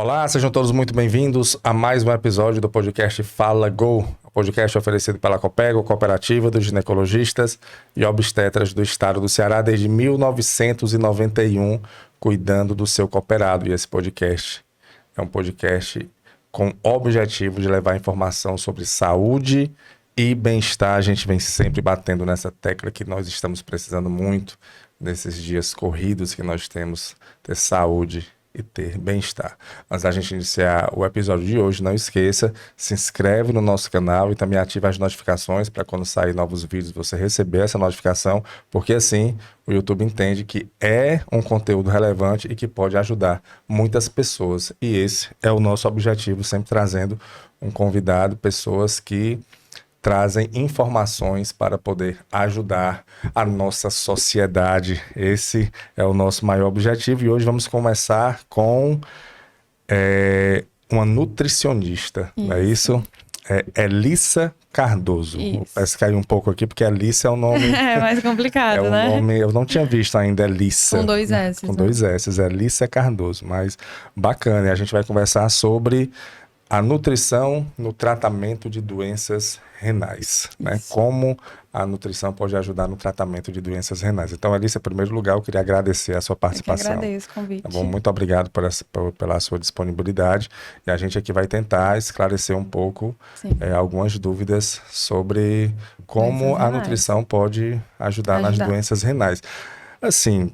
Olá, sejam todos muito bem-vindos a mais um episódio do podcast Fala Go. O podcast oferecido pela Copego, Cooperativa dos Ginecologistas e Obstetras do Estado do Ceará desde 1991, cuidando do seu cooperado. E esse podcast é um podcast com o objetivo de levar informação sobre saúde e bem-estar. A gente vem sempre batendo nessa tecla que nós estamos precisando muito nesses dias corridos que nós temos, ter saúde e ter bem-estar. Mas a gente iniciar o episódio de hoje, não esqueça, se inscreve no nosso canal e também ativa as notificações para quando sair novos vídeos você receber essa notificação, porque assim o YouTube entende que é um conteúdo relevante e que pode ajudar muitas pessoas. E esse é o nosso objetivo, sempre trazendo um convidado, pessoas que trazem informações para poder ajudar a nossa sociedade. Esse é o nosso maior objetivo. E hoje vamos começar com uma nutricionista, não é isso? Elissa Cardoso. Parece que caiu um pouco aqui, porque Elissa é um nome... É mais complicado, né? Nome, eu não tinha visto ainda Elissa. Com dois S. Com dois S, Elissa Cardoso. Mas bacana, e a gente vai conversar sobre a nutrição no tratamento de doenças renais, né? Como a nutrição pode ajudar no tratamento de doenças renais. Então, Elissa, em primeiro lugar, eu queria agradecer a sua participação. Eu que agradeço o convite. Tá bom? Muito obrigado pela sua disponibilidade. E a gente aqui vai tentar esclarecer um pouco algumas dúvidas sobre como a nutrição pode ajudar nas doenças renais. Assim,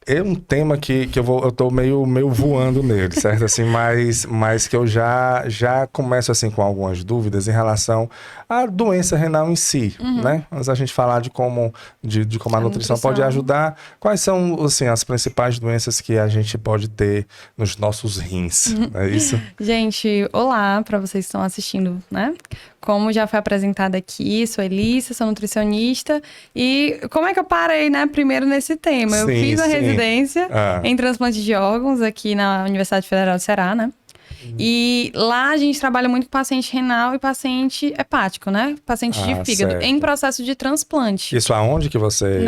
é um tema que eu tô meio voando nele, certo? Assim, mas que eu já começo assim com algumas dúvidas em relação à doença renal em si, né? Antes da gente falar de como a nutrição pode ajudar, quais são assim, as principais doenças que a gente pode ter nos nossos rins, não é isso? Gente, olá para vocês que estão assistindo, né? Como já foi apresentada aqui, sou Elissa, sou nutricionista. E como é que eu parei, né, primeiro nesse tema? Eu fiz a residência em transplante de órgãos aqui na Universidade Federal do Ceará, né? E lá a gente trabalha muito com paciente renal e paciente hepático, né? Paciente de fígado, em processo de transplante. Isso aonde que você...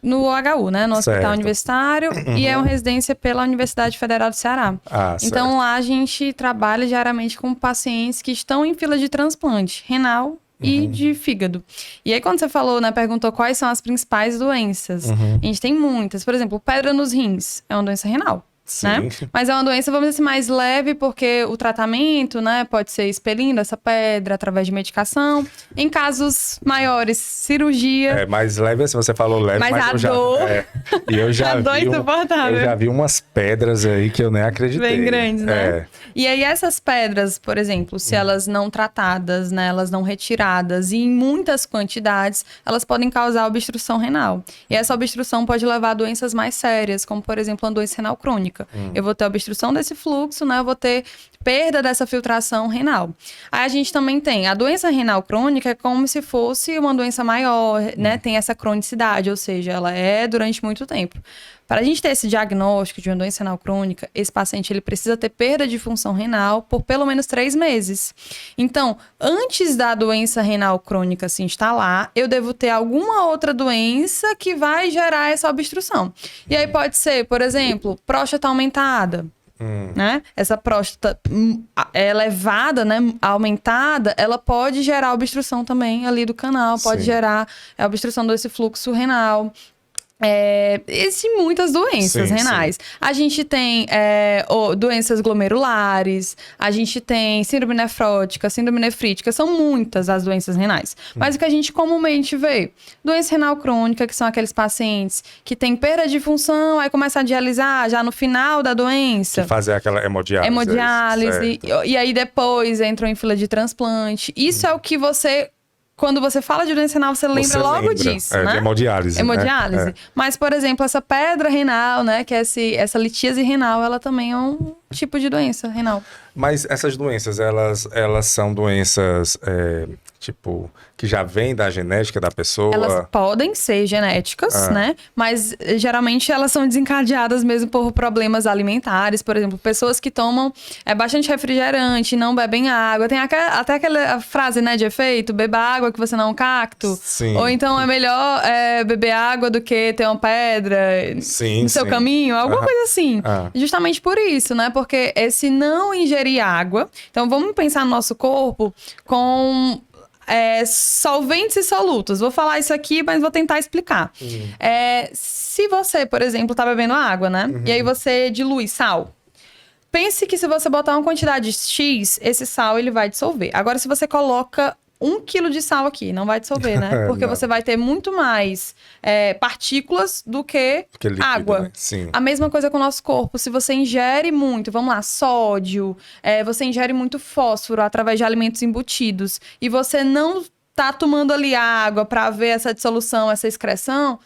No UHU, né? No Hospital Universitário. E é uma residência pela Universidade Federal do Ceará. Então lá a gente trabalha diariamente com pacientes que estão em fila de transplante renal e de fígado. E aí quando você falou, né, perguntou quais são as principais doenças. A gente tem muitas. Por exemplo, pedra nos rins é uma doença renal. Né? Mas é uma doença, vamos dizer assim, mais leve, porque o tratamento, né, pode ser expelindo essa pedra através de medicação. Em casos maiores, cirurgia. É mais leve, assim, você falou leve, mas a dor... E eu já a dor insuportável. Eu já vi umas pedras aí que eu nem acreditei. Bem grandes, né? E aí essas pedras, por exemplo, se elas não tratadas, né, elas não retiradas e em muitas quantidades, elas podem causar obstrução renal. E essa obstrução pode levar a doenças mais sérias, como por exemplo, uma doença renal crônica. Eu vou ter obstrução desse fluxo, né? Eu vou ter perda dessa filtração renal. Aí a gente também tem a doença renal crônica, é como se fosse uma doença maior, né? Tem essa cronicidade, ou seja, ela é durante muito tempo. Para a gente ter esse diagnóstico de uma doença renal crônica, esse paciente ele precisa ter perda de função renal por pelo menos 3 meses. Então, antes da doença renal crônica se instalar, eu devo ter alguma outra doença que vai gerar essa obstrução. E aí pode ser, por exemplo, próstata aumentada. Né? Essa próstata elevada, né, aumentada, ela pode gerar obstrução também ali do canal, pode gerar a obstrução desse fluxo renal. Existem muitas doenças renais. A gente tem doenças glomerulares, a gente tem síndrome nefrótica, síndrome nefrítica, são muitas as doenças renais. Mas o que a gente comumente vê? Doença renal crônica, que são aqueles pacientes que têm perda de função, aí começa a dialisar já no final da doença. Que fazer aquela hemodiálise. Hemodiálise, e aí depois entram em fila de transplante. Isso é o que você... Quando você fala de doença renal, você lembra logo disso, né? De hemodiálise. Hemodiálise. Né? Mas, por exemplo, essa pedra renal, né? Que é essa litíase renal, ela também é um tipo de doença renal. Mas essas doenças, elas são doenças, tipo, que já vêm da genética da pessoa? Elas podem ser genéticas, né? Mas geralmente elas são desencadeadas mesmo por problemas alimentares. Por exemplo, pessoas que tomam bastante refrigerante, não bebem água. Tem até aquela frase, né, de efeito, beba água que você não é um cacto. Sim. Ou então é melhor beber água do que ter uma pedra no seu caminho. Alguma coisa assim. Justamente por isso, né? Porque esse não ingerir água... Então, vamos pensar no nosso corpo com... solventes e solutos. Vou falar isso aqui, mas vou tentar explicar. Se você, por exemplo, tá bebendo água, né? E aí você dilui sal. Pense que se você botar uma quantidade X, esse sal ele vai dissolver. Agora, se você coloca 1 quilo de sal aqui, não vai dissolver, né? Porque você vai ter muito mais partículas do que líquido, água. Né? Sim. A mesma coisa com o nosso corpo. Se você ingere muito, vamos lá, sódio, você ingere muito fósforo através de alimentos embutidos e você não tá tomando ali água para ver essa dissolução, essa excreção,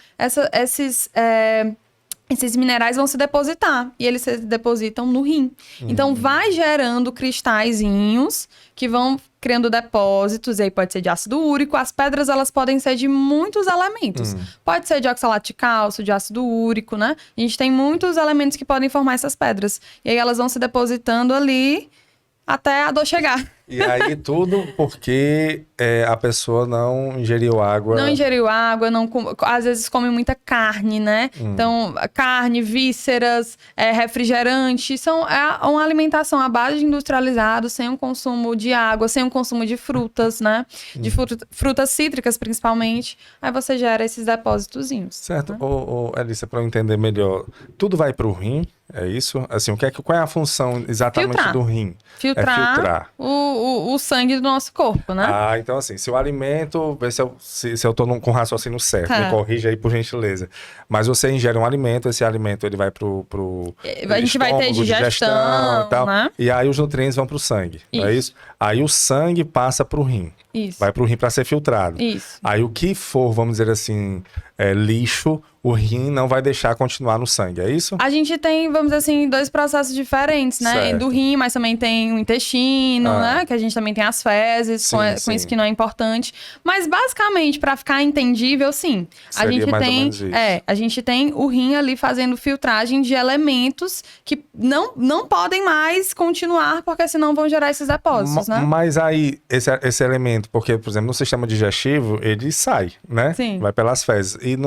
esses minerais vão se depositar e eles se depositam no rim. Então, vai gerando cristalzinhos que vão criando depósitos, e aí pode ser de ácido úrico. As pedras, elas podem ser de muitos elementos. Pode ser de oxalato de cálcio, de ácido úrico, né? A gente tem muitos elementos que podem formar essas pedras. E aí elas vão se depositando ali até a dor chegar. E aí tudo porque a pessoa não ingeriu água. Não ingeriu água, às vezes come muita carne, né? Então, carne, vísceras, refrigerante, é uma alimentação à base de industrializado, sem um consumo de água, sem um consumo de frutas, né? De frutas cítricas, principalmente. Aí você gera esses depósitozinhos. Certo. Né? Elissa, para eu entender melhor, tudo vai para o rim, é isso? Assim, qual é a função exatamente do rim? Filtrar o sangue do nosso corpo, né? Ah, então assim, se o alimento... Vê se eu tô com o raciocínio certo. Me corrija aí, por gentileza. Mas você ingere um alimento, esse alimento ele vai pro a gente vai ter digestão e tal. Né? E aí os nutrientes vão pro sangue, não é isso? Aí o sangue passa pro rim. Isso. Vai pro rim para ser filtrado. Isso. Aí o que for, vamos dizer assim, lixo, o rim não vai deixar continuar no sangue, é isso? A gente tem, vamos dizer assim, 2 processos diferentes, né? Certo. Do rim, mas também tem o intestino, né? Que a gente também tem as fezes, com isso que não é importante. Mas basicamente, para ficar entendível, sim. A gente tem o rim ali fazendo filtragem de elementos que não podem mais continuar, porque senão vão gerar esses depósitos, né? Mas aí, esse elemento, porque, por exemplo, no sistema digestivo, ele sai, né? Sim. Vai pelas fezes. E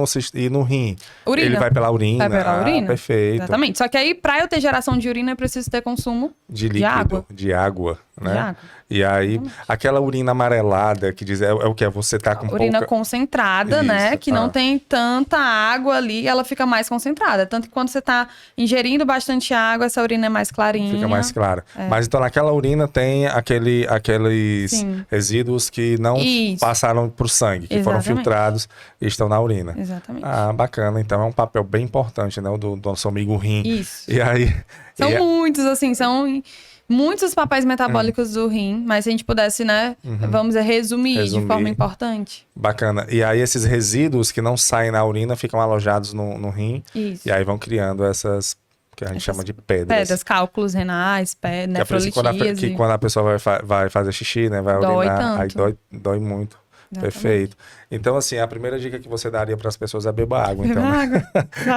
no rim, urina. Ele vai pela urina. Vai pela urina. Perfeito. Exatamente. Só que aí, para eu ter geração de urina, eu preciso ter consumo de líquido, de água, né? De água. E aí, aquela urina amarelada, que diz, é o que? Você tá com urina concentrada, isso, né? Que não tem tanta água ali, ela fica mais concentrada. Tanto que quando você tá ingerindo bastante água, essa urina é mais clarinha. Fica mais clara. Mas então naquela urina tem aqueles resíduos que não passaram pro sangue, que foram filtrados e estão na urina. Exatamente. Ah, bacana. Então é um papel bem importante, né? Do nosso amigo rim. Isso. E aí... São muitos, assim, são... Muitos os papéis metabólicos do rim, mas se a gente pudesse, né, vamos dizer, resumir de forma importante. Bacana. E aí esses resíduos que não saem na urina ficam alojados no rim. Isso. E aí vão criando essas, que a gente chama de pedras. Pedras, cálculos renais, nefrolitíase. Que quando a pessoa vai fazer xixi, né, vai urinar, aí dói muito. Exatamente. Perfeito. Então, assim, a primeira dica que você daria para as pessoas é beba água. Então,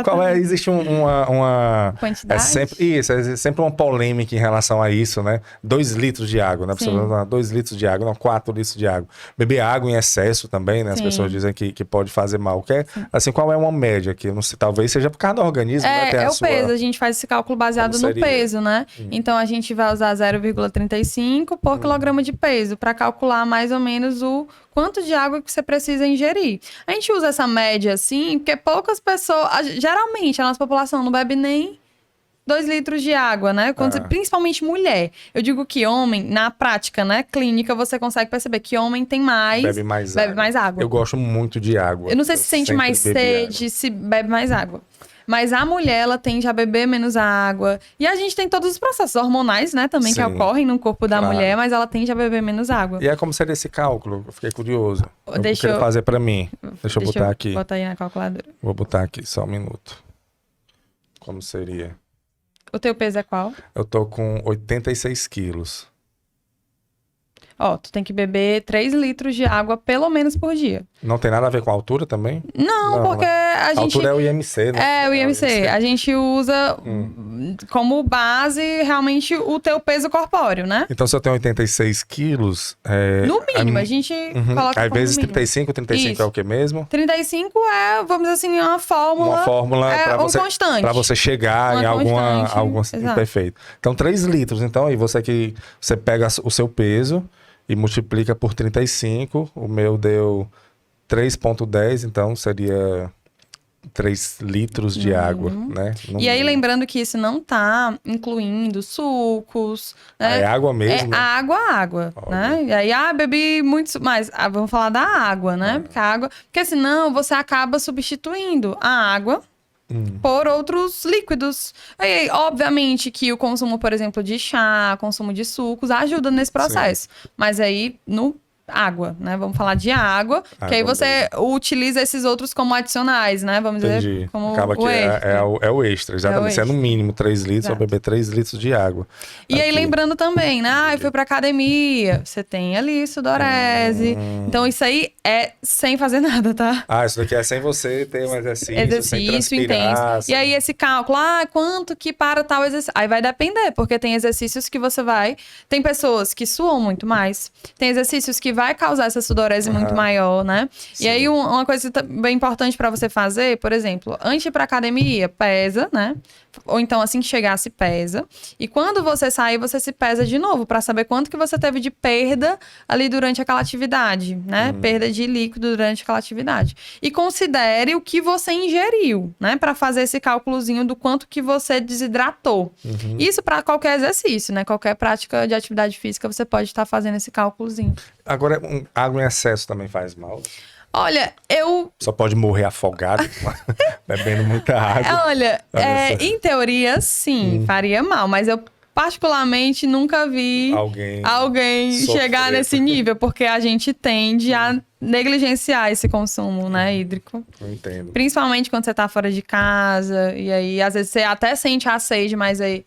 qual é? Existe uma quantidade? É sempre uma polêmica em relação a isso, né? 2 litros de água, né? 2 litros de água, não 4 litros de água. Beber água em excesso também, né? As pessoas dizem que pode fazer mal. Assim, qual é uma média que não sei, talvez seja por causa do organismo, né? É o peso. A gente faz esse cálculo baseado no peso, né? Então, a gente vai usar 0,35 por quilograma de peso para calcular mais ou menos o quanto de água que você precisa ingerir. A gente usa essa média assim, porque poucas pessoas... Geralmente, a nossa população não bebe nem 2 litros de água, né? Principalmente mulher. Eu digo que homem, na prática, né, clínica, você consegue perceber que homem tem mais... Bebe mais água. Eu gosto muito de água. Eu não sei se sente mais sede, se bebe mais água. Mas a mulher, ela tende a beber menos água. E a gente tem todos os processos hormonais, né, também, que ocorrem no corpo da mulher, mas ela tende a beber menos água. E é como seria esse cálculo? Eu fiquei curioso. Eu quero fazer pra mim. Deixa eu botar aqui. Bota aí na calculadora. Vou botar aqui, só um minuto. Como seria? O teu peso é qual? Eu tô com 86 quilos. Tu tem que beber 3 litros de água pelo menos por dia. Não tem nada a ver com a altura também? Não, porque a gente... A altura é o IMC, né? É, o IMC. A gente usa como base realmente o teu peso corpóreo, né? Então, se eu tenho 86 quilos... No mínimo, a gente coloca Às como vezes no mínimo. 35 Isso. é o que mesmo? 35 é, vamos dizer assim, uma fórmula para constante. Para você chegar em alguma perfeito. Então, 3 litros. Então, aí você pega o seu peso e multiplica por 35. O meu deu 3,10, então seria 3 litros de água, né? E aí, lembrando que isso não tá incluindo sucos, né? É água mesmo? É água, né? E aí, bebi muito... Mas vamos falar da água, né? Porque senão você acaba substituindo a água por outros líquidos. Aí, obviamente que o consumo, por exemplo, de chá, consumo de sucos, ajuda nesse processo. Sim. Mas aí, água, né? Vamos falar de água, que aí você utiliza esses outros como adicionais, né? Vamos dizer como acaba que é o extra, exatamente. Você é no mínimo 3 litros, vai beber 3 litros de água. E aí, lembrando também, né? Eu fui pra academia, você tem ali sudorese. Então, isso aí é sem fazer nada, tá? Isso daqui é sem você ter um exercício sem intenso. E aí, esse cálculo, quanto que para tal exercício? Aí vai depender, porque tem exercícios que você vai... Tem pessoas que suam muito mais, tem exercícios que vai causar essa sudorese muito maior, né? Sim. E aí, uma coisa bem importante para você fazer, por exemplo, antes de ir pra academia, pesa, né? Ou então, assim que chegar, se pesa. E quando você sair, você se pesa de novo, para saber quanto que você teve de perda ali durante aquela atividade, né? Perda de líquido durante aquela atividade. E considere o que você ingeriu, né? Para fazer esse cálculozinho do quanto que você desidratou. Isso para qualquer exercício, né? Qualquer prática de atividade física, você pode estar fazendo esse cálculozinho. Agora, água em excesso também faz mal? Olha, Só pode morrer afogado, bebendo muita água. Olha, em teoria, sim, faria mal. Mas eu, particularmente, nunca vi alguém chegar nesse nível. Porque a gente tende a negligenciar esse consumo, né, hídrico. Eu entendo. Principalmente quando você tá fora de casa. E aí, às vezes, você até sente a sede, mas aí...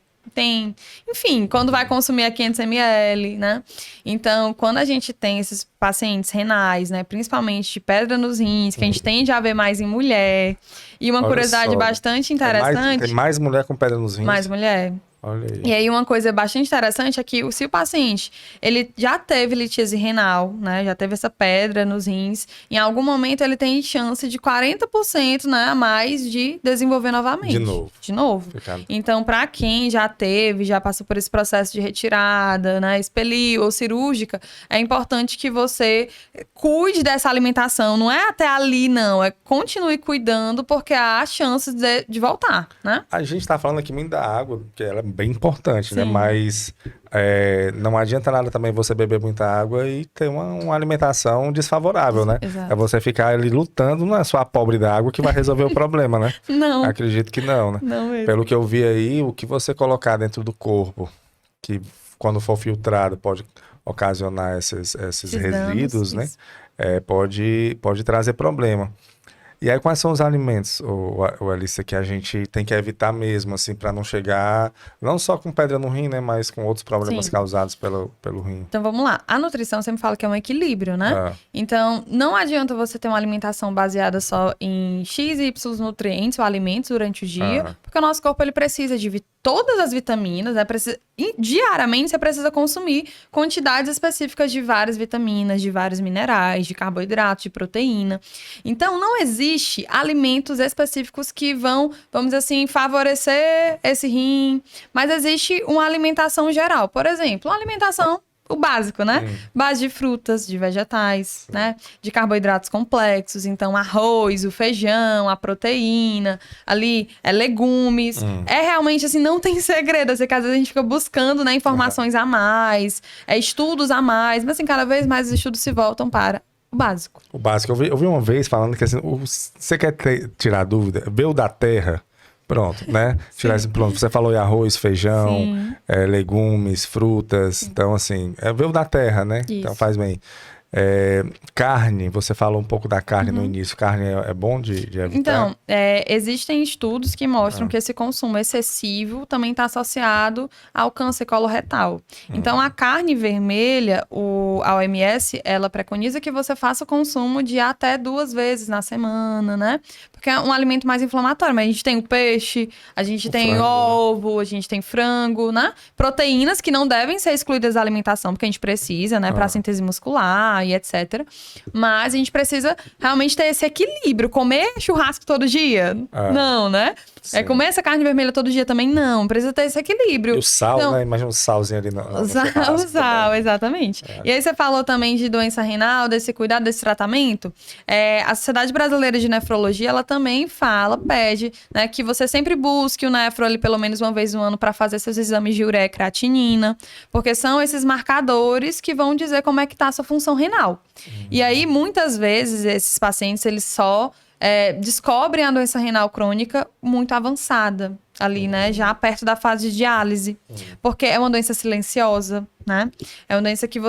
Enfim, quando vai consumir a 500 ml, né? Então, quando a gente tem esses pacientes renais, né? Principalmente de pedra nos rins, que a gente tende a ver mais em mulher. E uma curiosidade bastante interessante... Tem mais mulher com pedra nos rins? Mais mulher. Olha aí. E aí, uma coisa bastante interessante é que se o paciente, ele já teve litíase renal, né? Já teve essa pedra nos rins, em algum momento ele tem chance de 40%, né, a mais de desenvolver novamente. De novo. Então, para quem já teve, já passou por esse processo de retirada, né, expeliu ou cirúrgica, é importante que você cuide dessa alimentação. Não é até ali, não. É continue cuidando, porque há chances de voltar, né? A gente tá falando aqui muito da água, que ela é bem importante, né? Mas não adianta nada também você beber muita água e ter uma alimentação desfavorável, né? Exato. É você ficar ali lutando, não é só a pobre da água que vai resolver o problema, né? Não. Acredito que não, né? Não mesmo. Pelo que eu vi aí, o que você colocar dentro do corpo, que quando for filtrado pode ocasionar esses resíduos, né? Pode trazer problema. E aí, quais são os alimentos, Alicia, que a gente tem que evitar mesmo, assim, para não chegar, não só com pedra no rim, né, mas com outros problemas causados pelo rim? Então, vamos lá. A nutrição sempre fala que é um equilíbrio, né? Então, não adianta você ter uma alimentação baseada só em X e Y nutrientes ou alimentos durante o dia, porque o nosso corpo, ele precisa de todas as vitaminas, né? Diariamente você precisa consumir quantidades específicas de várias vitaminas, de vários minerais, de carboidratos, de proteína. Então, não existe alimentos específicos que vão, vamos dizer assim, favorecer esse rim, mas existe uma alimentação geral. Por exemplo, uma alimentação... O básico, né? Base de frutas, de vegetais, né? De carboidratos complexos. Então, arroz, o feijão, a proteína, ali, legumes. É realmente, assim, não tem segredo. Assim, que às vezes a gente fica buscando, né, informações a mais, estudos a mais. Mas, assim, cada vez mais os estudos se voltam para o básico. O básico. Eu vi uma vez falando que, assim, você quer tirar dúvida? Veio da terra... Pronto, né? Tirar esse pronto. Você falou em arroz, feijão, legumes, frutas. Então, assim, veio da terra, né? Isso. Então faz bem. Carne, você falou um pouco da carne no início. Carne é bom de evitar? Então, existem estudos que mostram que esse consumo excessivo também está associado ao câncer coloretal. Então, a carne vermelha, a OMS, ela preconiza que você faça o consumo de até 2 vezes na semana, né? porque é um alimento mais inflamatório. Mas a gente tem o peixe, a gente tem frango, ovo, a gente tem frango, né? Proteínas que não devem ser excluídas da alimentação, porque a gente precisa, né? Pra síntese muscular e etc. Mas a gente precisa realmente ter esse equilíbrio. Comer churrasco todo dia? Não, né? Sim. Comer essa carne vermelha todo dia também não. Precisa ter esse equilíbrio. E o sal, Então, né? Imagina um salzinho ali no o sal, exatamente. E aí você falou também de doença renal, desse cuidado, desse tratamento. A Sociedade Brasileira de Nefrologia, ela também pede, né, que você sempre busque o nefro ali pelo menos uma vez no ano para fazer seus exames de ureia e creatinina, porque são esses marcadores que vão dizer como é que tá a sua função renal. E aí, muitas vezes, esses pacientes, eles só descobrem a doença renal crônica muito avançada, ali, né? Já perto da fase de diálise. Porque é uma doença silenciosa, né? É uma doença que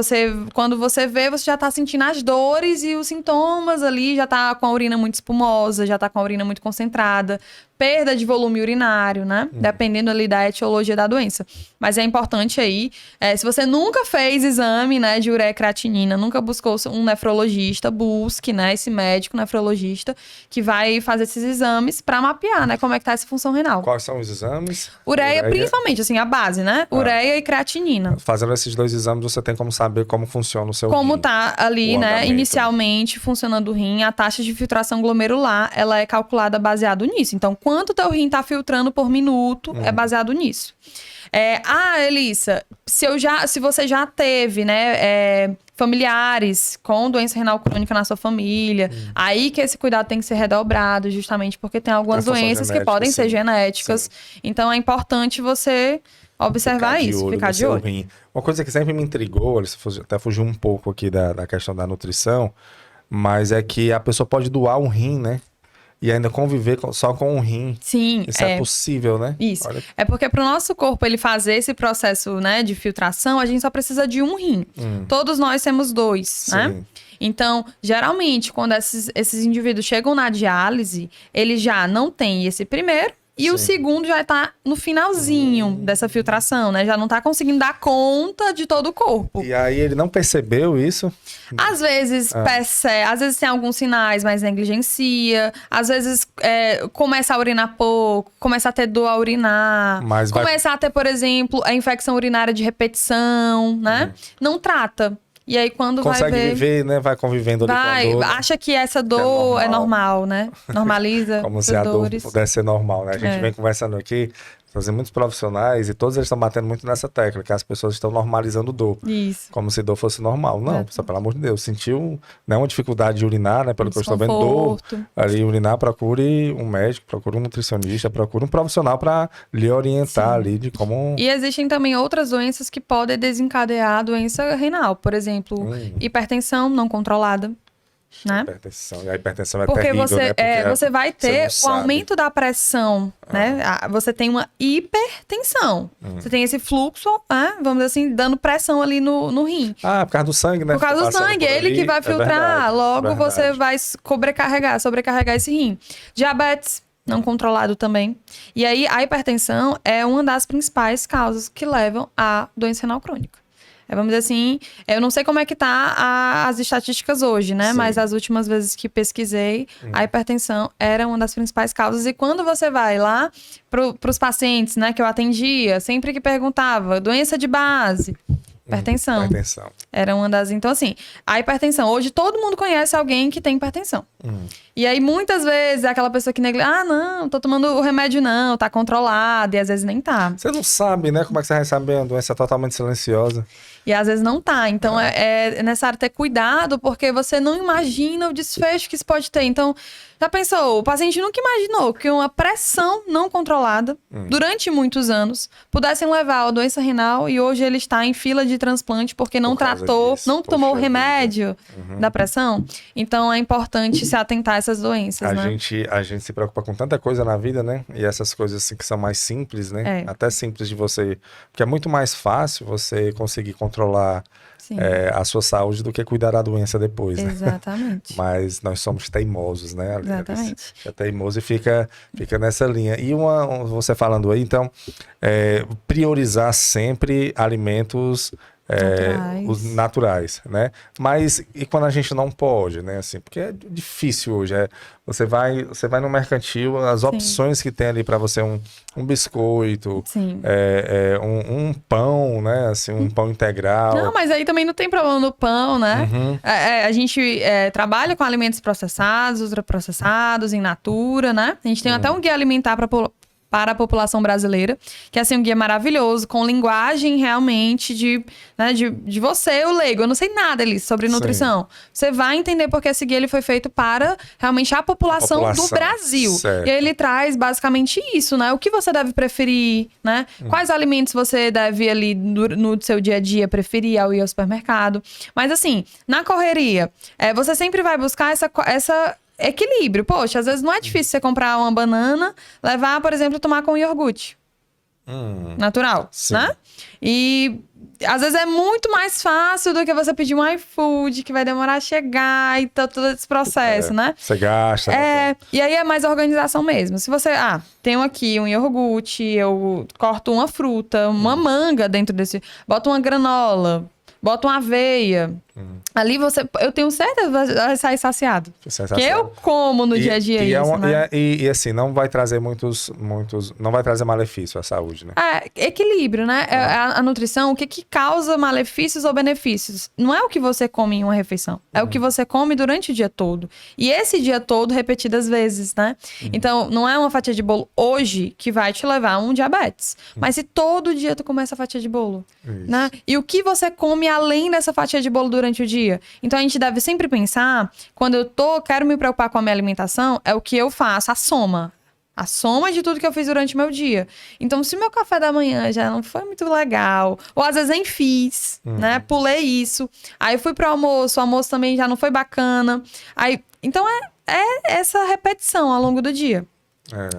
quando você vê, você já tá sentindo as dores e os sintomas ali, já tá com a urina muito espumosa, já tá com a urina muito concentrada, perda de volume urinário, né? Dependendo ali da etiologia da doença. Mas é importante aí, se você nunca fez exame, né, de ureia e creatinina, nunca buscou um nefrologista, busque, né, esse médico nefrologista que vai fazer esses exames para mapear, né, como é que tá essa função renal. Quais são os exames? Ureia, principalmente, assim, a base, né? Ureia e creatinina. Fazendo esses 2 exames, você tem como saber como funciona o seu como rim. Tá ali, né, andamento. inicialmente funcionando o rim, a taxa de filtração glomerular, ela é calculada baseado nisso. Então, quanto teu rim tá filtrando por minuto é baseado nisso. Elissa, se você já teve, né, familiares com doença renal crônica na sua família, aí que esse cuidado tem que ser redobrado, justamente porque tem algumas doenças que podem ser genéticas. Sim. Então, é importante você observar ficar de olho. Rim. Uma coisa que sempre me intrigou, até fugiu um pouco aqui da questão da nutrição, mas é que a pessoa pode doar um rim, né? E ainda conviver só com um rim. Sim. Isso é possível, né? Isso. É porque para o nosso corpo ele fazer esse processo, né, de filtração, a gente só precisa de um rim. Todos nós temos 2, Sim. né? Então, geralmente, quando esses indivíduos chegam na diálise, eles já não têm esse primeiro, e o segundo já tá no finalzinho dessa filtração, né? Já não tá conseguindo dar conta de todo o corpo. E aí ele não percebeu isso? Às vezes percebe, às vezes tem alguns sinais, mas negligencia. Às vezes começa a urinar pouco, começa a ter dor a urinar. Começa a ter, por exemplo, a infecção urinária de repetição, né? Não trata. E aí, quando consegue vai ver... viver, né? Vai convivendo ali com a dor. Acha que essa dor é normal, né? Normaliza. Como se a dor pudesse ser normal, né? A gente vem conversando aqui, fazendo muitos profissionais e todos eles estão batendo muito nessa tecla, que as pessoas estão normalizando dor. Isso. Como se dor fosse normal. Não, só pelo amor de Deus. Sentiu, né, uma dificuldade de urinar, né? Pelo que eu estou vendo, dor ali, urinar, procure um médico, procure um nutricionista, procure um profissional para lhe orientar ali de como... E existem também outras doenças que podem desencadear a doença renal. Por exemplo, hipertensão não controlada. Né? Hipertensão. E a hipertensão é porque terrível, você, né? você vai ter o aumento da pressão, né? Você tem uma hipertensão. Você tem esse fluxo, né? Vamos dizer assim, dando pressão ali no rim. Por causa do sangue, né? Por causa do sangue, ele que vai filtrar. Logo você vai sobrecarregar esse rim. Diabetes não controlado também. E aí, a hipertensão é uma das principais causas que levam à doença renal crônica. Vamos dizer assim, eu não sei como é que tá as estatísticas hoje, né? Sim. Mas as últimas vezes que pesquisei, a hipertensão era uma das principais causas. E quando você vai lá para os pacientes, né, que eu atendia, sempre que perguntava, doença de base, hipertensão. Era uma das... Então, assim, a hipertensão. Hoje, todo mundo conhece alguém que tem hipertensão. E aí, muitas vezes, é aquela pessoa que negligencia. Não, tô tomando o remédio não, tá controlado. E às vezes nem tá. Você não sabe, né, como é que você recebe uma doença totalmente silenciosa. E às vezes não tá. Então, é necessário ter cuidado, porque você não imagina o desfecho que isso pode ter. Então, já pensou? O paciente nunca imaginou que uma pressão não controlada, durante muitos anos, pudessem levar a doença renal e hoje ele está em fila de transplante porque não tratou, não tomou o remédio da pressão. Então, é importante se atentar a essas doenças, a gente se preocupa com tanta coisa na vida, né? E essas coisas assim que são mais simples, né? Até simples de você... Porque é muito mais fácil você conseguir controlar a sua saúde do que cuidar da doença depois, né? Exatamente. Mas nós somos teimosos, né? Exatamente. É teimoso e fica nessa linha. E você falando aí, então, priorizar sempre alimentos os naturais, né? Mas e quando a gente não pode, né? Assim, porque é difícil hoje. Você vai no mercantil, as opções que tem ali para você um biscoito, um pão, né? Assim, um pão integral. Não, mas aí também não tem problema no pão, né? A gente trabalha com alimentos processados, ultraprocessados, in natura, né? A gente tem até um guia alimentar para a população brasileira, que é assim, um guia maravilhoso, com linguagem realmente de você, o leigo. Eu não sei nada ali sobre nutrição. Você vai entender porque esse guia ele foi feito para realmente a população do Brasil. Certo. E aí ele traz basicamente isso, né? O que você deve preferir, né? Quais alimentos você deve ali no seu dia a dia preferir ao ir ao supermercado. Mas assim, na correria, você sempre vai buscar essa equilíbrio. Poxa, às vezes não é difícil você comprar uma banana, levar, por exemplo, tomar com iogurte. Natural, né? E às vezes é muito mais fácil do que você pedir um iFood, que vai demorar a chegar e todo esse processo, né? Você gasta. E aí é mais organização mesmo. Se você, tenho aqui um iogurte, eu corto uma fruta, uma manga dentro desse, boto uma granola, boto uma aveia. Ali eu tenho certeza que vai sair saciado. Que eu como no dia a dia isso, né? E assim, não vai trazer não vai trazer malefício à saúde, né? Equilíbrio, né? A nutrição, o que causa malefícios ou benefícios? Não é o que você come em uma refeição, é o que você come durante o dia todo. E esse dia todo, repetidas vezes, né? Então, não é uma fatia de bolo hoje que vai te levar a um diabetes. Mas se todo dia tu comer essa fatia de bolo, né? E o que você come além dessa fatia de bolo durante o dia? Então a gente deve sempre pensar, quando eu quero me preocupar com a minha alimentação, é o que eu faço, a soma de tudo que eu fiz durante o meu dia. Então, se o meu café da manhã já não foi muito legal, ou às vezes nem fiz, né? Pulei isso. Aí fui pro almoço, o almoço também já não foi bacana. Então é essa repetição ao longo do dia.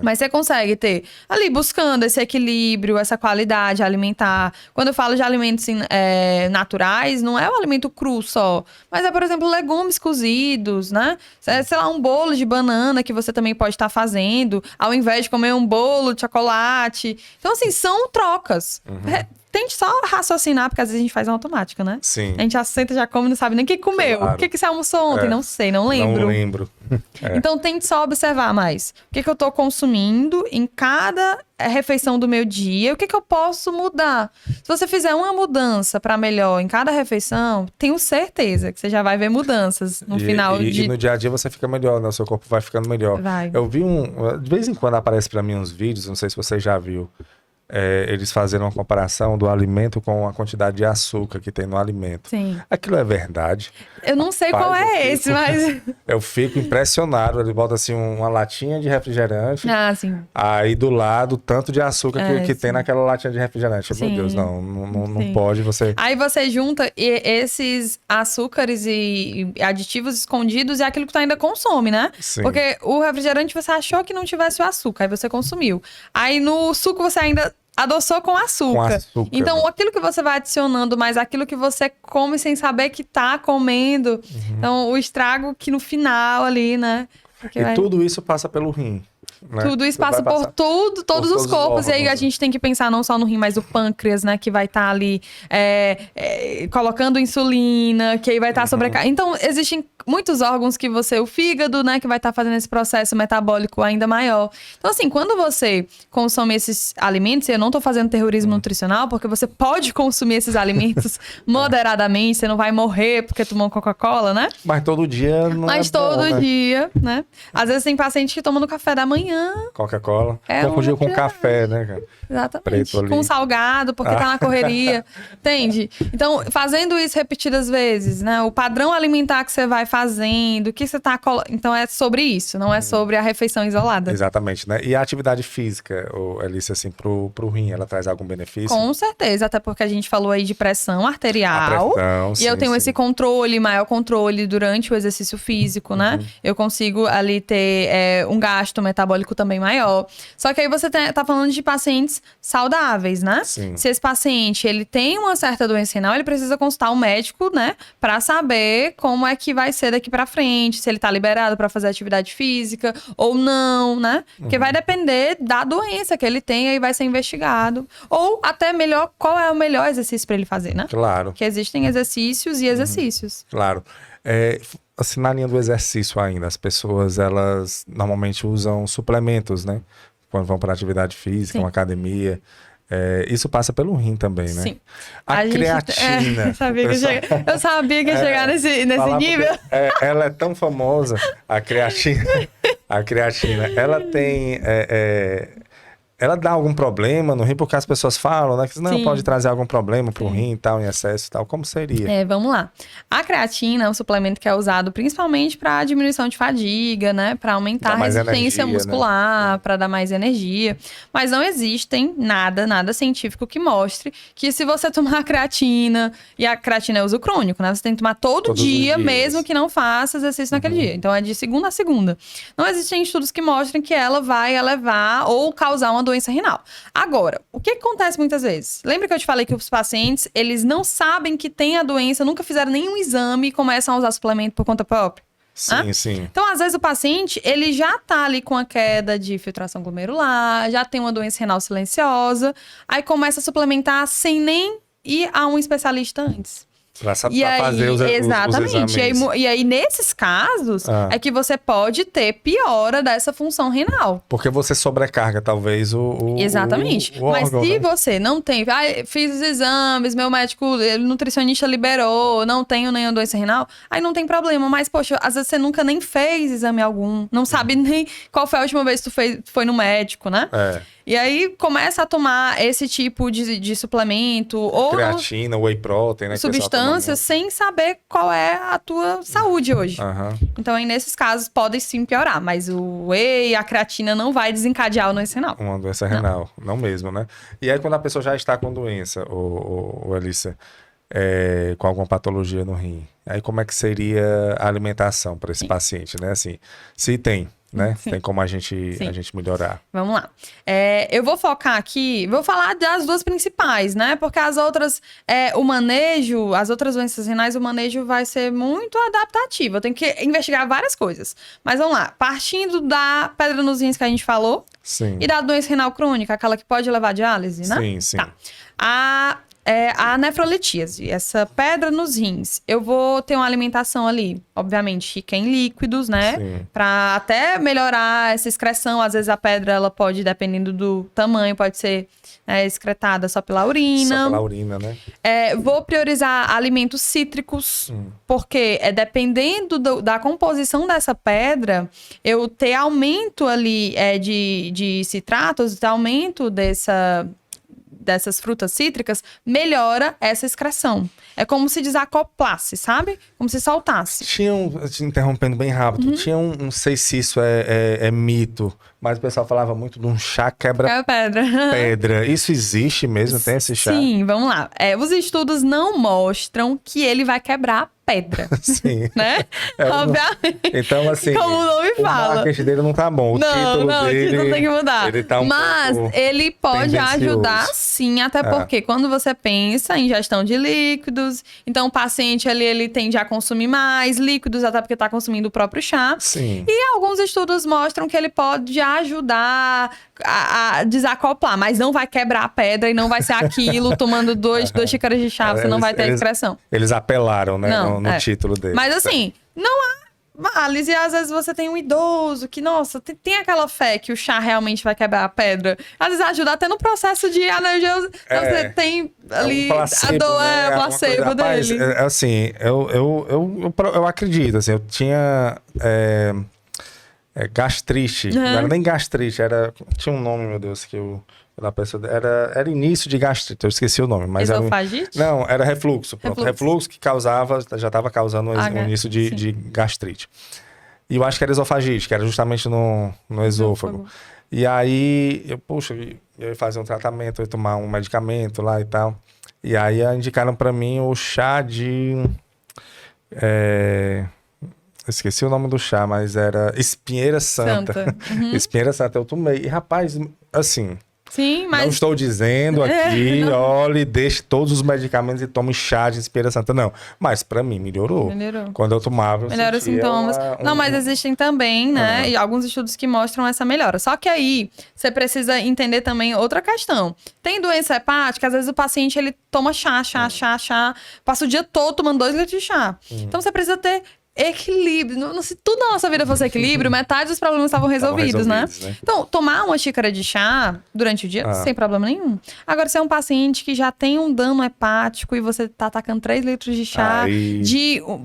Mas você consegue ter ali buscando esse equilíbrio, essa qualidade alimentar. Quando eu falo de alimentos naturais, não é o alimento cru só, mas por exemplo, legumes cozidos, né? Sei lá, um bolo de banana que você também pode estar fazendo, ao invés de comer um bolo de chocolate. Então, assim, são trocas. Tente só raciocinar, porque às vezes a gente faz na automática, né? Sim. A gente já senta, já come, não sabe nem o que comeu. Claro. O que você almoçou ontem? Não sei, não lembro. Não lembro. Então, tente só observar mais. O que eu tô consumindo em cada refeição do meu dia? O que eu posso mudar? Se você fizer uma mudança para melhor em cada refeição, tenho certeza que você já vai ver mudanças no final E no dia a dia você fica melhor, né? O seu corpo vai ficando melhor. Vai. Eu vi de vez em quando aparece para mim uns vídeos, não sei se você já viu. Eles fazendo uma comparação do alimento com a quantidade de açúcar que tem no alimento. Sim. Aquilo é verdade? Eu não sei qual é esse, mas... Eu fico impressionado. Ele bota assim uma latinha de refrigerante. Sim. Aí do lado, tanto de açúcar que tem naquela latinha de refrigerante. Sim. Meu Deus, não pode você... Aí você junta esses açúcares e aditivos escondidos e aquilo que tu ainda consome, né? Sim. Porque o refrigerante você achou que não tivesse o açúcar, aí você consumiu. Aí no suco você ainda... adoçou com açúcar. Então, aquilo que você vai adicionando, mais aquilo que você come sem saber que tá comendo. Então, o estrago que no final ali, né? Tudo isso passa pelo rim. Né? Tudo isso passa por todos os corpos. E aí a gente tem que pensar não só no rim, mas o pâncreas, né? Que vai estar ali colocando insulina, que aí vai estar sobrecarregado. Então, existem muitos órgãos que o fígado, né? Que vai estar fazendo esse processo metabólico ainda maior. Então, assim, quando você consome esses alimentos, e eu não tô fazendo terrorismo nutricional, porque você pode consumir esses alimentos moderadamente, você não vai morrer porque tomou Coca-Cola, né? Mas todo dia não Mas todo dia, né? Às vezes tem paciente que toma no café da manhã. Coca-Cola. Confundiu com café, né, cara? Exatamente. Com salgado, porque tá na correria. Entende? Então, fazendo isso repetidas vezes, né? O padrão alimentar que você vai fazendo, o que você tá... Então, é sobre isso, não é sobre a refeição isolada. Exatamente, né? E a atividade física, Alice, assim, pro rim, ela traz algum benefício? Com certeza, até porque a gente falou aí de pressão arterial. Sim, eu tenho esse controle, maior controle durante o exercício físico, né? Eu consigo ali ter um gasto metabólico também maior. Só que aí você tá falando de pacientes saudáveis, né? Sim. Se esse paciente, ele tem uma certa doença renal, ele precisa consultar o médico, né? Pra saber como é que vai ser daqui pra frente, se ele tá liberado pra fazer atividade física ou não, né? Porque vai depender da doença que ele tem, aí vai ser investigado. Ou até melhor, qual é o melhor exercício pra ele fazer, né? Claro. Porque existem exercícios e exercícios. Claro. Assim, na linha do exercício ainda, as pessoas, elas normalmente usam suplementos, né? Quando vão para atividade física, uma academia. Isso passa pelo rim também, né? Sim. A creatina. Eu sabia que ia chegar nesse nível. Ela é tão famosa, a creatina. A creatina, ela tem... ela dá algum problema no rim? Porque as pessoas falam, né? Que não, Sim. pode trazer algum problema pro rim e tal, em excesso e tal. Como seria? Vamos lá. A creatina é um suplemento que é usado principalmente para diminuição de fadiga, né? Para aumentar a resistência muscular, para dar mais energia. Mas não existem nada científico que mostre que se você tomar a creatina, e a creatina é uso crônico, né? Você tem que tomar todo dia, mesmo que não faça exercício naquele dia. Então é de segunda a segunda. Não existem estudos que mostrem que ela vai elevar ou causar uma doença renal. Agora, o que acontece muitas vezes? Lembra que eu te falei que os pacientes, eles não sabem que tem a doença, nunca fizeram nenhum exame e começam a usar suplemento por conta própria? Sim, sim. Então, às vezes, o paciente, ele já tá ali com a queda de filtração glomerular, já tem uma doença renal silenciosa, aí começa a suplementar sem nem ir a um especialista antes. Pra fazer os exames. E aí, nesses casos, é que você pode ter piora dessa função renal. Porque você sobrecarga, talvez, Exatamente. o Mas órgão, se né? você não tem... fiz os exames, meu médico, nutricionista liberou, não tenho nenhuma doença renal, aí não tem problema. Mas, poxa, às vezes você nunca nem fez exame algum, não sabe nem qual foi a última vez que tu foi no médico, né? E aí começa a tomar esse tipo de suplemento ou creatina, whey protein, né? Substâncias sem saber qual é a tua saúde hoje. Então, aí, nesses casos, podem sim piorar. Mas o whey, a creatina não vai desencadear uma doença renal. Uma doença renal, não mesmo, né? E aí, quando a pessoa já está com doença, Alícia, com alguma patologia no rim, aí como é que seria a alimentação para esse paciente, né? Assim, se tem, né? Tem como a gente melhorar. Vamos lá. Eu vou focar aqui, vou falar das duas principais, né? Porque as outras, o manejo, as outras doenças renais, o manejo vai ser muito adaptativo. Eu tenho que investigar várias coisas. Mas vamos lá. Partindo da pedra nos rins que a gente falou. Sim. E da doença renal crônica, aquela que pode levar a diálise, né? Sim, sim. Tá. A nefrolitíase, essa pedra nos rins, eu vou ter uma alimentação ali, obviamente, rica em líquidos, né? Sim. Pra até melhorar essa excreção. Às vezes a pedra, ela pode, dependendo do tamanho, pode ser excretada só pela urina. Só pela urina, né? Vou priorizar alimentos cítricos, porque dependendo da composição dessa pedra, eu ter aumento ali de citratos, aumento dessas frutas cítricas, melhora essa excreção. É como se desacoplasse, sabe? Como se soltasse. Te interrompendo bem rápido, não sei se isso é mito, mas o pessoal falava muito de um chá quebra-pedra. Isso existe mesmo? Tem esse chá? Sim, vamos lá. Os estudos não mostram que ele vai quebrar pedra. Sim. Né? Obviamente. Então, assim, como o nome fala. O marketing dele não tá bom. O título tem que mudar. Ele tá Mas ele pode ajudar sim, até porque quando você pensa em ingestão de líquidos, então o paciente ali, ele tende a consumir mais líquidos, até porque tá consumindo o próprio chá. Sim. E alguns estudos mostram que ele pode ajudar a desacoplar, mas não vai quebrar a pedra e não vai ser aquilo tomando duas xícaras de chá, você não vai ter excreção. Eles apelaram, né, no título dele. Mas assim, não há males, e às vezes você tem um idoso que, nossa, tem aquela fé que o chá realmente vai quebrar a pedra. Às vezes ajuda até no processo de analgesia, você tem ali o placebo dele. Rapaz, assim, eu acredito, assim, eu tinha gastrite, não era nem gastrite, tinha um nome, meu Deus, que da pessoa, era início de gastrite, eu esqueci o nome. Mas esofagite? Não, era refluxo. Pronto. Refluxo que já estava causando um início de gastrite. E eu acho que era esofagite, que era justamente no esôfago. E aí, eu ia fazer um tratamento, eu ia tomar um medicamento lá e tal. E aí indicaram para mim o chá de... esqueci o nome do chá, mas era Espinheira Santa. Espinheira Santa, eu tomei. E rapaz, assim... Sim, mas... Não estou dizendo aqui, olhe, deixe todos os medicamentos e tome chá de Espírito Santo. Não, mas pra mim melhorou. Quando eu tomava, eu melhora os sintomas. Não, mas existem também, né? E alguns estudos que mostram essa melhora. Só que aí, você precisa entender também outra questão. Tem doença hepática, às vezes o paciente, ele toma chá, passa o dia todo tomando 2 litros de chá. Então, você precisa ter equilíbrio. Se tudo na nossa vida fosse equilíbrio, metade dos problemas estavam resolvidos, né? Então, tomar uma xícara de chá durante o dia, sem problema nenhum. Agora, se é um paciente que já tem um dano hepático e você tá atacando 3 litros de chá,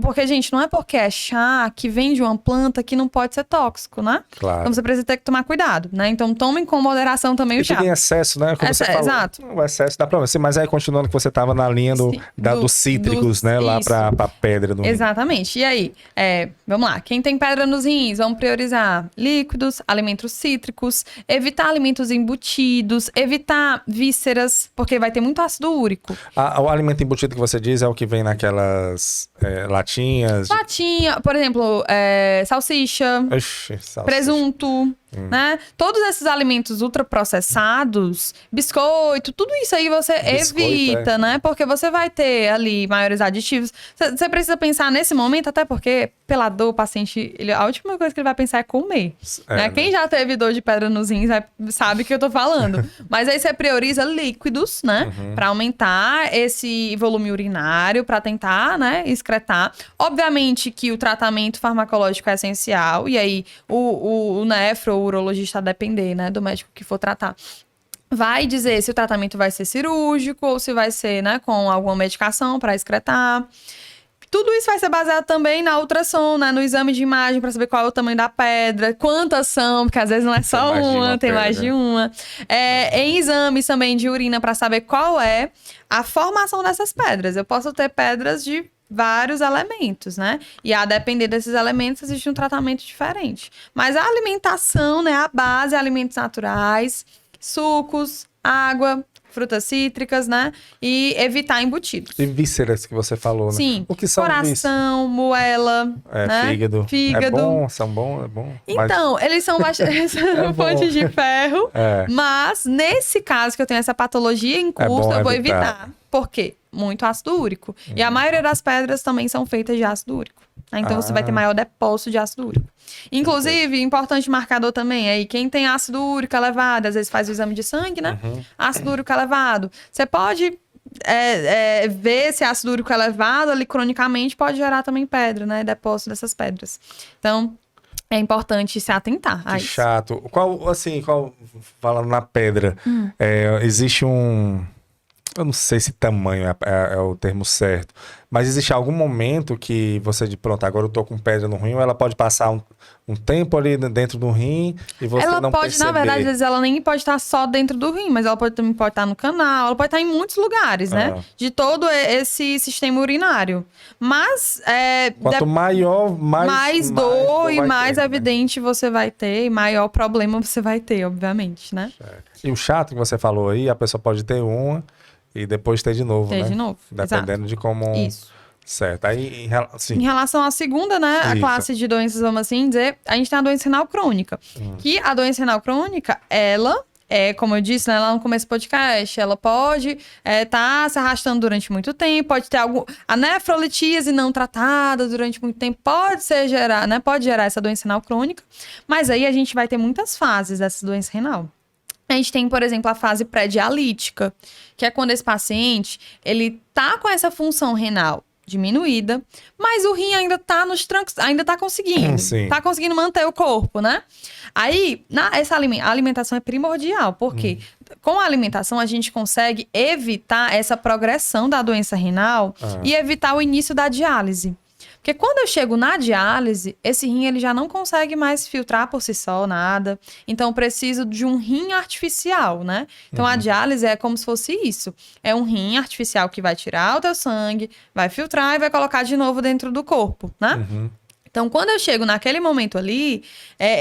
porque, gente, não é porque é chá que vem de uma planta que não pode ser tóxico, né? Claro. Então, você precisa ter que tomar cuidado, né? Então, tomem com moderação também o chá. E tem excesso, né? Como você falou. Exato. O excesso dá problema. Mas aí, continuando que você tava na linha dos cítricos, né? Lá pra pedra do rim. Exatamente. E aí? Vamos lá, quem tem pedra nos rins, vamos priorizar líquidos, alimentos cítricos, evitar alimentos embutidos, evitar vísceras, porque vai ter muito ácido úrico. O alimento embutido que você diz é o que vem naquelas latinhas? Latinha, por exemplo, salsicha, presunto, né? Todos esses alimentos ultraprocessados, biscoito, tudo isso aí você evita, né? Porque você vai ter ali maiores aditivos. Você precisa pensar nesse momento, até porque pela dor, o paciente, a última coisa que ele vai pensar é comer. Né? Quem já teve dor de pedra nos rins sabe o que eu tô falando. Mas aí você prioriza líquidos, né? Pra aumentar esse volume urinário, pra tentar, né, excretar. Obviamente que o tratamento farmacológico é essencial. E aí o nefro, o urologista, a depender, né, do médico que for tratar, vai dizer se o tratamento vai ser cirúrgico ou se vai ser, né, com alguma medicação para excretar. Tudo isso vai ser baseado também na ultrassom, né, no exame de imagem para saber qual é o tamanho da pedra, quantas são, porque às vezes não é só uma, tem mais de uma. Em exames também de urina para saber qual é a formação dessas pedras. Eu posso ter pedras de vários elementos, né? E a depender desses elementos, existe um tratamento diferente. Mas a alimentação, né, a base é alimentos naturais, sucos, água, frutas cítricas, né? E evitar embutidos. E vísceras que você falou, né? Sim. O que são coração, moela, né? Fígado. É bom, são bons, é bom. Então, eles são bastante fontes de ferro, mas nesse caso que eu tenho essa patologia em curso, eu vou evitar. Por quê? Muito ácido úrico. E a maioria das pedras também são feitas de ácido úrico. Né? Então, você vai ter maior depósito de ácido úrico. Inclusive, importante marcador também, aí quem tem ácido úrico elevado, às vezes faz o exame de sangue, né? Ácido úrico elevado. Você pode ver se ácido úrico elevado ali cronicamente pode gerar também pedra, né? Depósito dessas pedras. Então, é importante se atentar a isso. Chato. Falando na pedra, existe um... Eu não sei se tamanho é o termo certo, mas existe algum momento que você pronto, agora eu tô com pedra no rim, ou ela pode passar um tempo ali dentro do rim e você não perceber? Na verdade, às vezes ela nem pode estar só dentro do rim, mas ela também pode estar no canal, ela pode estar em muitos lugares, né? De todo esse sistema urinário. Mas... quanto maior, mais dor e mais evidente você vai ter, e maior problema você vai ter, obviamente, né? E o chato que você falou aí, a pessoa pode ter uma... E depois ter de novo, né? De novo, dependendo de como... Isso. Certo. Aí, em relação à segunda, né? A classe de doenças, vamos assim dizer, a gente tem a doença renal crônica. Que a doença renal crônica, ela... como eu disse, né, lá no começo do podcast, ela pode estar se arrastando durante muito tempo, pode ter a nefrolitíase não tratada durante muito tempo, pode gerar essa doença renal crônica, mas aí a gente vai ter muitas fases dessa doença renal. A gente tem, por exemplo, a fase pré-dialítica, que é quando esse paciente, ele tá com essa função renal diminuída, mas o rim ainda tá nos trancos, ainda tá conseguindo. Tá conseguindo manter o corpo, né? Aí, a alimentação é primordial, porque com a alimentação a gente consegue evitar essa progressão da doença renal e evitar o início da diálise. Porque quando eu chego na diálise, esse rim ele já não consegue mais filtrar por si só nada. Então, eu preciso de um rim artificial, né? Então, a diálise é como se fosse isso. É um rim artificial que vai tirar o teu sangue, vai filtrar e vai colocar de novo dentro do corpo, né? Então, quando eu chego naquele momento ali,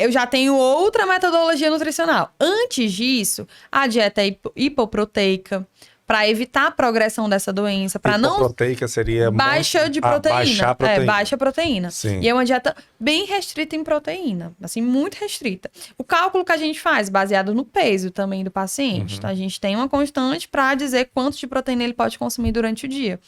eu já tenho outra metodologia nutricional. Antes disso, a dieta é hipoproteica, para evitar a progressão dessa doença, para não... Hipoproteica seria... Baixa de proteína. Baixar a proteína. Baixa proteína. Sim. E é uma dieta bem restrita em proteína, assim, muito restrita. O cálculo que a gente faz, baseado no peso também do paciente, tá? A gente tem uma constante para dizer quanto de proteína ele pode consumir durante o dia.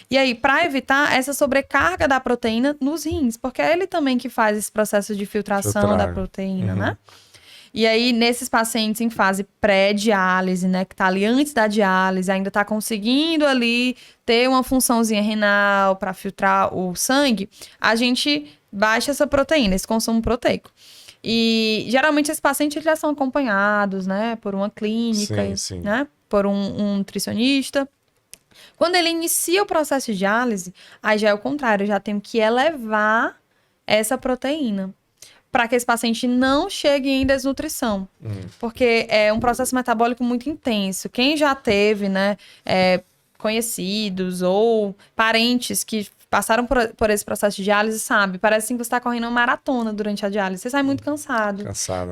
E aí, para evitar essa sobrecarga da proteína nos rins, porque é ele também que faz esse processo de filtração da proteína, né? E aí, nesses pacientes em fase pré-diálise, né, que tá ali antes da diálise, ainda tá conseguindo ali ter uma funçãozinha renal para filtrar o sangue, a gente baixa essa proteína, esse consumo proteico. E geralmente esses pacientes eles já são acompanhados, né, por uma clínica, né, por um nutricionista. Quando ele inicia o processo de diálise, aí já é o contrário, eu já tenho que elevar essa proteína, para que esse paciente não chegue em desnutrição. Porque é um processo metabólico muito intenso. Quem já teve, né, conhecidos ou parentes que passaram por esse processo de diálise sabe, parece assim que você está correndo uma maratona durante a diálise. Você sai muito cansado.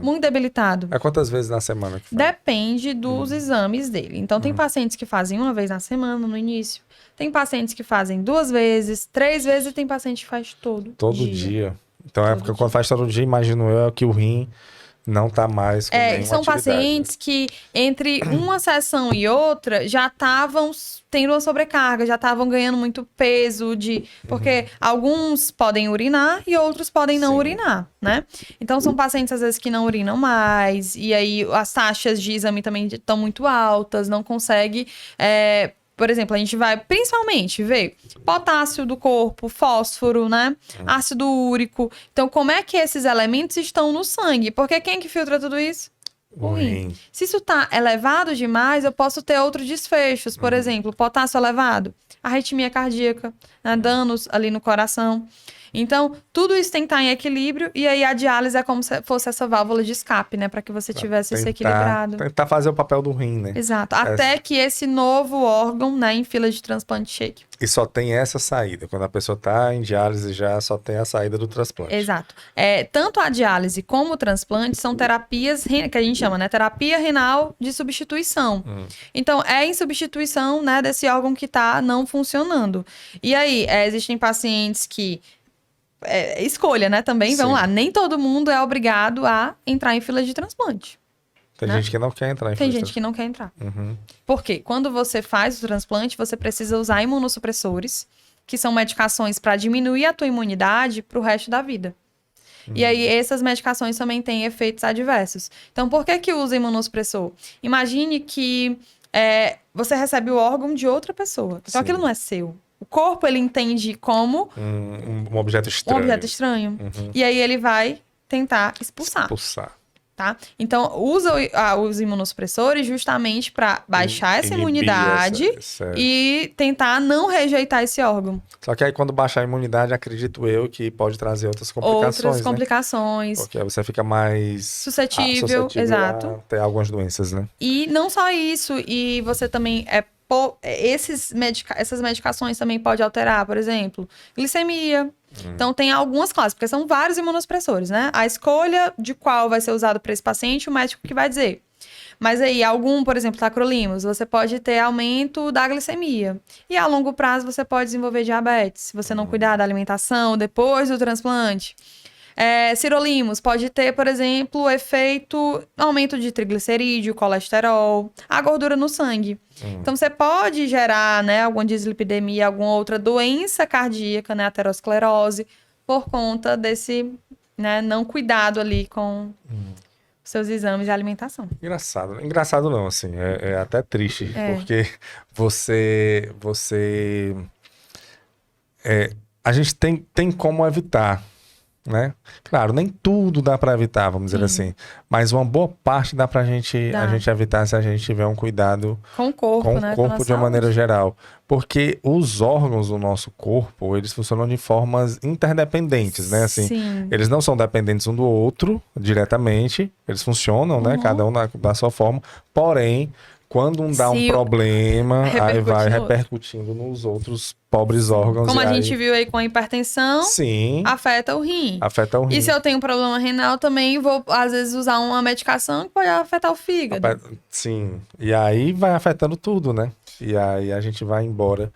Muito debilitado. É quantas vezes na semana que faz? Depende dos exames dele. Então, tem pacientes que fazem uma vez na semana, no início. Tem pacientes que fazem 2 vezes, 3 vezes, e tem paciente que faz todo dia. Então, é porque quando faz todo dia, imagino eu, é que o rim não tá mais com nenhuma são atividade. Pacientes que, entre uma sessão e outra, já estavam tendo uma sobrecarga, já estavam ganhando muito peso, porque alguns podem urinar e outros podem não urinar, né? Então, são pacientes, às vezes, que não urinam mais, e aí as taxas de exame também estão muito altas, não consegue... Por exemplo, a gente vai principalmente ver potássio do corpo, fósforo, né? Ácido úrico. Então, como é que esses elementos estão no sangue? Porque quem que filtra tudo isso? O rim. Se isso tá elevado demais, eu posso ter outros desfechos. Por exemplo, potássio elevado, arritmia cardíaca, né? Danos ali no coração. Então, tudo isso tem que estar em equilíbrio, e aí a diálise é como se fosse essa válvula de escape, né? Para que você tivesse isso equilibrado. Tentar fazer o papel do rim, né? Exato. Até que esse novo órgão, né, em fila de transplante chegue. E só tem essa saída. Quando a pessoa tá em diálise já só tem a saída do transplante. Exato. Tanto a diálise como o transplante são terapias que a gente chama, né? Terapia renal de substituição. Então, é em substituição, né, desse órgão que tá não funcionando. E aí, existem pacientes que... escolha, né? Também, vamos lá. Nem todo mundo é obrigado a entrar em fila de transplante. Tem gente que não quer entrar em fila. Tem gente que não quer entrar. Por quê? Quando você faz o transplante, você precisa usar imunossupressores, que são medicações para diminuir a tua imunidade para o resto da vida. E aí, essas medicações também têm efeitos adversos. Então, por que usa imunossupressor? Imagine que você recebe o órgão de outra pessoa. Então, aquilo não é seu. O corpo, ele entende como... um objeto estranho. Um objeto estranho. E aí, ele vai tentar expulsar. Tá? Então, usa os imunossupressores justamente para baixar essa imunidade e tentar não rejeitar esse órgão. Só que aí, quando baixar a imunidade, acredito eu que pode trazer outras complicações. Outras complicações. Né? Porque aí você fica mais... Suscetível, exato. A ter algumas doenças, né? E não só isso, e você também... essas medicações também podem alterar, por exemplo, glicemia. Então, tem algumas classes, porque são vários imunossupressores, né? A escolha de qual vai ser usado para esse paciente, o médico que vai dizer. Mas aí, por exemplo, tacrolimus, você pode ter aumento da glicemia. E a longo prazo, você pode desenvolver diabetes, se você não cuidar da alimentação depois do transplante. Sirolimus pode ter, por exemplo, efeito aumento de triglicerídeo, colesterol, a gordura no sangue. Então, você pode gerar, né, alguma dislipidemia, alguma outra doença cardíaca, né, aterosclerose, por conta desse, né, não cuidado ali com seus exames de alimentação. Engraçado. Engraçado não, assim, é até triste, porque a gente tem como evitar, né? Claro, nem tudo dá para evitar, vamos dizer assim, mas uma boa parte dá pra gente evitar se a gente tiver um cuidado com o corpo, né? Com o corpo de uma maneira geral, porque os órgãos do nosso corpo, eles funcionam de formas interdependentes, né? Assim, eles não são dependentes um do outro diretamente, eles funcionam, né? Cada um da sua forma, porém, quando dá um problema, aí vai repercutindo nos outros pobres órgãos. Como a gente viu aí com a hipertensão, afeta o rim. E se eu tenho um problema renal, também vou, às vezes, usar uma medicação que pode afetar o fígado. Sim, e aí vai afetando tudo, né? E aí a gente vai embora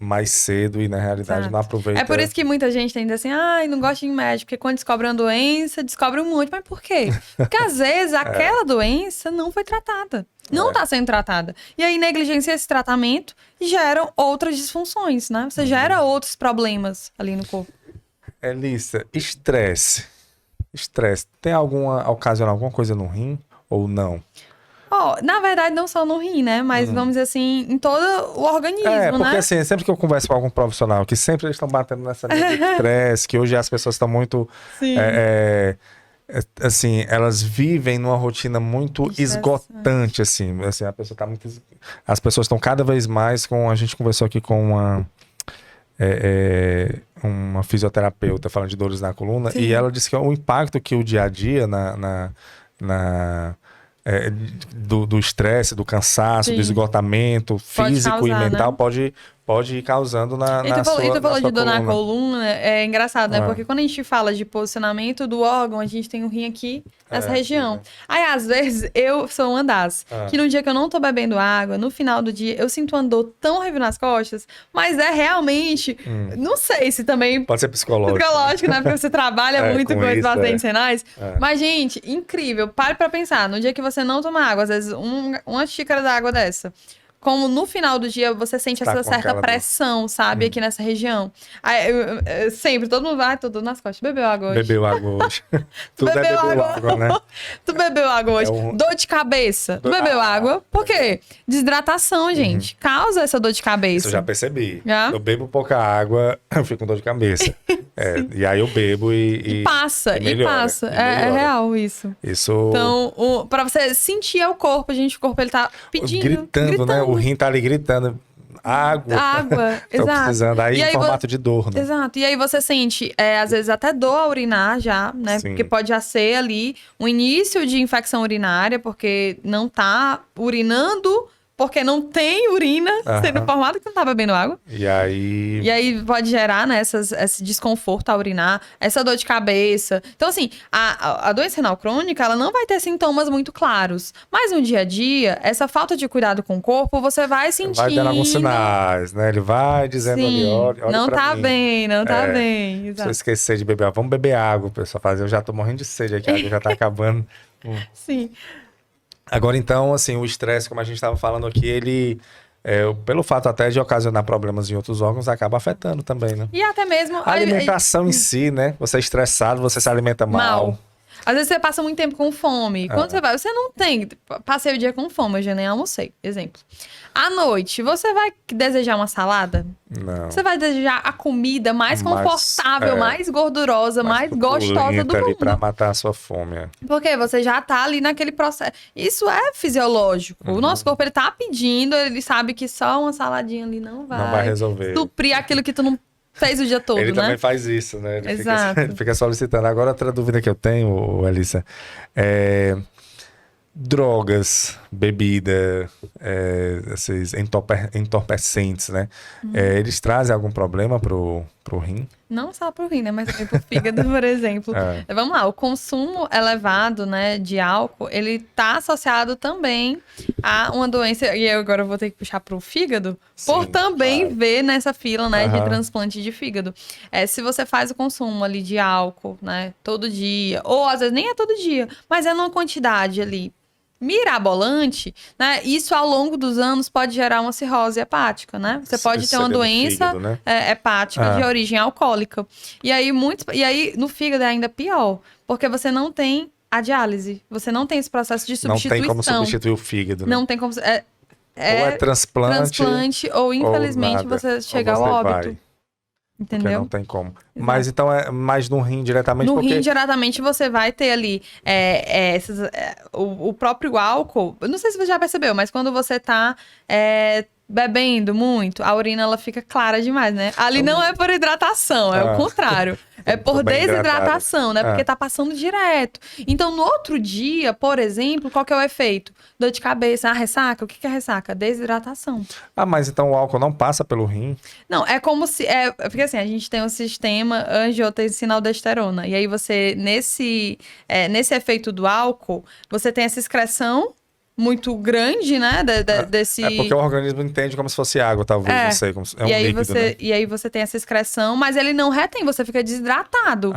mais cedo e, na realidade, Exato. não aproveita. É por isso que muita gente tende assim, ai, não gosta de médico, porque quando descobre uma doença, descobre um monte. Mas por quê? Porque às vezes aquela doença não foi tratada. Não está sendo tratada. E aí, negligencia esse tratamento geram outras disfunções, né? Você gera outros problemas ali no corpo. Elissa, estresse. Estresse. Tem ocasionar alguma coisa no rim ou não? Na verdade, não só no rim, né? Mas vamos dizer assim, em todo o organismo, porque né? assim, sempre que eu converso com algum profissional, que sempre eles estão batendo nessa linha de estresse, que hoje as pessoas estão muito... Sim. assim, elas vivem numa rotina muito esgotante, assim, a pessoa tá muito... As pessoas estão cada vez mais com... A gente conversou aqui com uma fisioterapeuta falando de dores na coluna, Sim. e ela disse que o impacto que o dia a dia do estresse, do cansaço, Sim. do esgotamento físico causar, e mental né? pode ir causando na E tu falou de dor na coluna. coluna, é engraçado, né? Porque quando a gente fala de posicionamento do órgão, a gente tem um rim aqui nessa região. Aí, às vezes, eu sou uma das, que no dia que eu não tô bebendo água, no final do dia, eu sinto uma dor tão horrível nas costas, mas é realmente, não sei se também... Pode ser psicológico. Psicológico, né? Porque você trabalha muito com esses pacientes renais. É. Mas, gente, incrível. Pare pra pensar, no dia que você não toma água, às vezes uma xícara d'água dessa... Como no final do dia você sente Tá essa com certa aquela pressão, sabe? Aqui nessa região. Aí, sempre, todo mundo vai, tô nas costas. Bebeu água hoje. Bebeu água hoje. Tudo bebeu bebeu água, né? Tu bebeu água hoje. Dor de cabeça. Tu bebeu água. Por quê? Desidratação, gente. Causa essa dor de cabeça. Isso eu já percebi. Já? Eu bebo pouca água, eu fico com dor de cabeça. E aí eu bebo e passa, melhora, passa. e É melhora. real isso. Isso... Então, pra você sentir o corpo, gente, o corpo ele tá pedindo. Gritando, né? O rim tá ali gritando. Água. Tô Exato. precisando. Aí em formato de dor, né? Exato. E aí você sente, às vezes, até dor a urinar já, né? Sim. Porque pode já ser ali um início de infecção urinária, porque não tá urinando, porque não tem urina sendo formada, que não tá bebendo água. E aí pode gerar, né, esse desconforto a urinar, essa dor de cabeça. Então, assim, a doença renal crônica, ela não vai ter sintomas muito claros. Mas no dia a dia, essa falta de cuidado com o corpo, você vai sentindo... vai dando alguns sinais, né? Ele vai dizendo ali, olha não pra tá mim. bem, não tá bem. Se eu Exato. esquecer de beber água, vamos beber água, o pessoal faz. Eu já tô morrendo de sede aqui, a água já tá acabando. Sim. Agora, então, assim, o estresse, como a gente estava falando aqui, ele, pelo fato até de ocasionar problemas em outros órgãos, acaba afetando também, né? E até mesmo... A alimentação em si, né? Você é estressado, você se alimenta mal. Às vezes você passa muito tempo com fome. Quando você vai, você não tem... Passei o dia com fome, eu já nem almocei. Exemplo. À noite, você vai desejar uma salada? Não. Você vai desejar a comida mais confortável, mais gordurosa, mais gostosa do ali mundo. pra matar a sua fome. Porque você já tá ali naquele processo. Isso é fisiológico. O nosso corpo, ele tá pedindo, ele sabe que só uma saladinha ali não vai resolver. suprir aquilo que tu não fez o dia todo, Ele né? também faz isso, né? Ele Exato. fica solicitando. Agora, outra dúvida que eu tenho, Elissa, drogas, bebida, esses entorpecentes, né? Eles trazem algum problema pro rim? Não só pro rim, né? Mas também pro fígado, por exemplo. Vamos lá, o consumo elevado, né, de álcool, ele tá associado também a uma doença, e eu agora vou ter que puxar pro fígado, por também ver nessa fila, né, de transplante de fígado. Se você faz o consumo ali de álcool, né, todo dia, ou às vezes nem é todo dia, mas é numa quantidade ali mirabolante, né? Isso ao longo dos anos pode gerar uma cirrose hepática, né? Você pode ter uma doença fígado, né? hepática de origem alcoólica. E aí no fígado é ainda pior, porque você não tem a diálise, você não tem esse processo de substituição. Não tem como substituir o fígado, né? Não tem como... ou é transplante ou infelizmente você chega ao óbito. Entendeu? Porque não tem como. Exato. Mas então é mais no rim diretamente? No rim diretamente você vai ter ali o próprio álcool. Não sei se você já percebeu, mas quando você tá bebendo muito, a urina ela fica clara demais, né? Ali não é por hidratação, é o contrário. É por desidratação, né? Porque tá passando direto. Então, no outro dia, por exemplo, qual que é o efeito? Dor de cabeça, ressaca. O que é ressaca? Desidratação. Mas então o álcool não passa pelo rim? Não, é como se... porque assim, a gente tem um sistema angiotensina-aldosterona. E aí você, nesse efeito do álcool, você tem essa excreção, muito grande, né? Desse... É porque o organismo entende como se fosse água, talvez, não sei. Como se... É um líquido, né? E aí você tem essa excreção, mas ele não retém, você fica desidratado.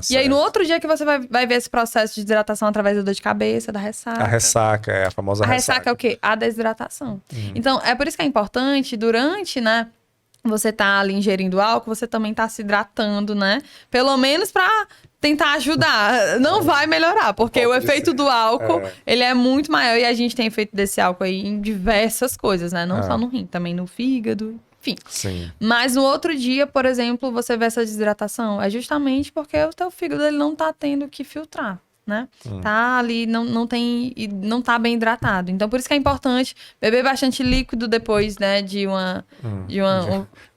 E aí no outro dia que você vai ver esse processo de desidratação através da dor de cabeça, da ressaca. A ressaca, a famosa ressaca. A ressaca é o quê? A desidratação. Então, é por isso que é importante, durante, né? Você tá ali ingerindo álcool, você também tá se hidratando, né? Pelo menos pra tentar ajudar. Não vai melhorar, porque o efeito do álcool, ele é muito maior. E a gente tem efeito desse álcool aí em diversas coisas, né? Não só no rim, também no fígado, enfim. Sim. Mas no outro dia, por exemplo, você vê essa desidratação. É justamente porque o teu fígado ele não tá tendo que filtrar. Né? Tá ali, não tá bem hidratado. Então, por isso que é importante beber bastante líquido depois, né, de uma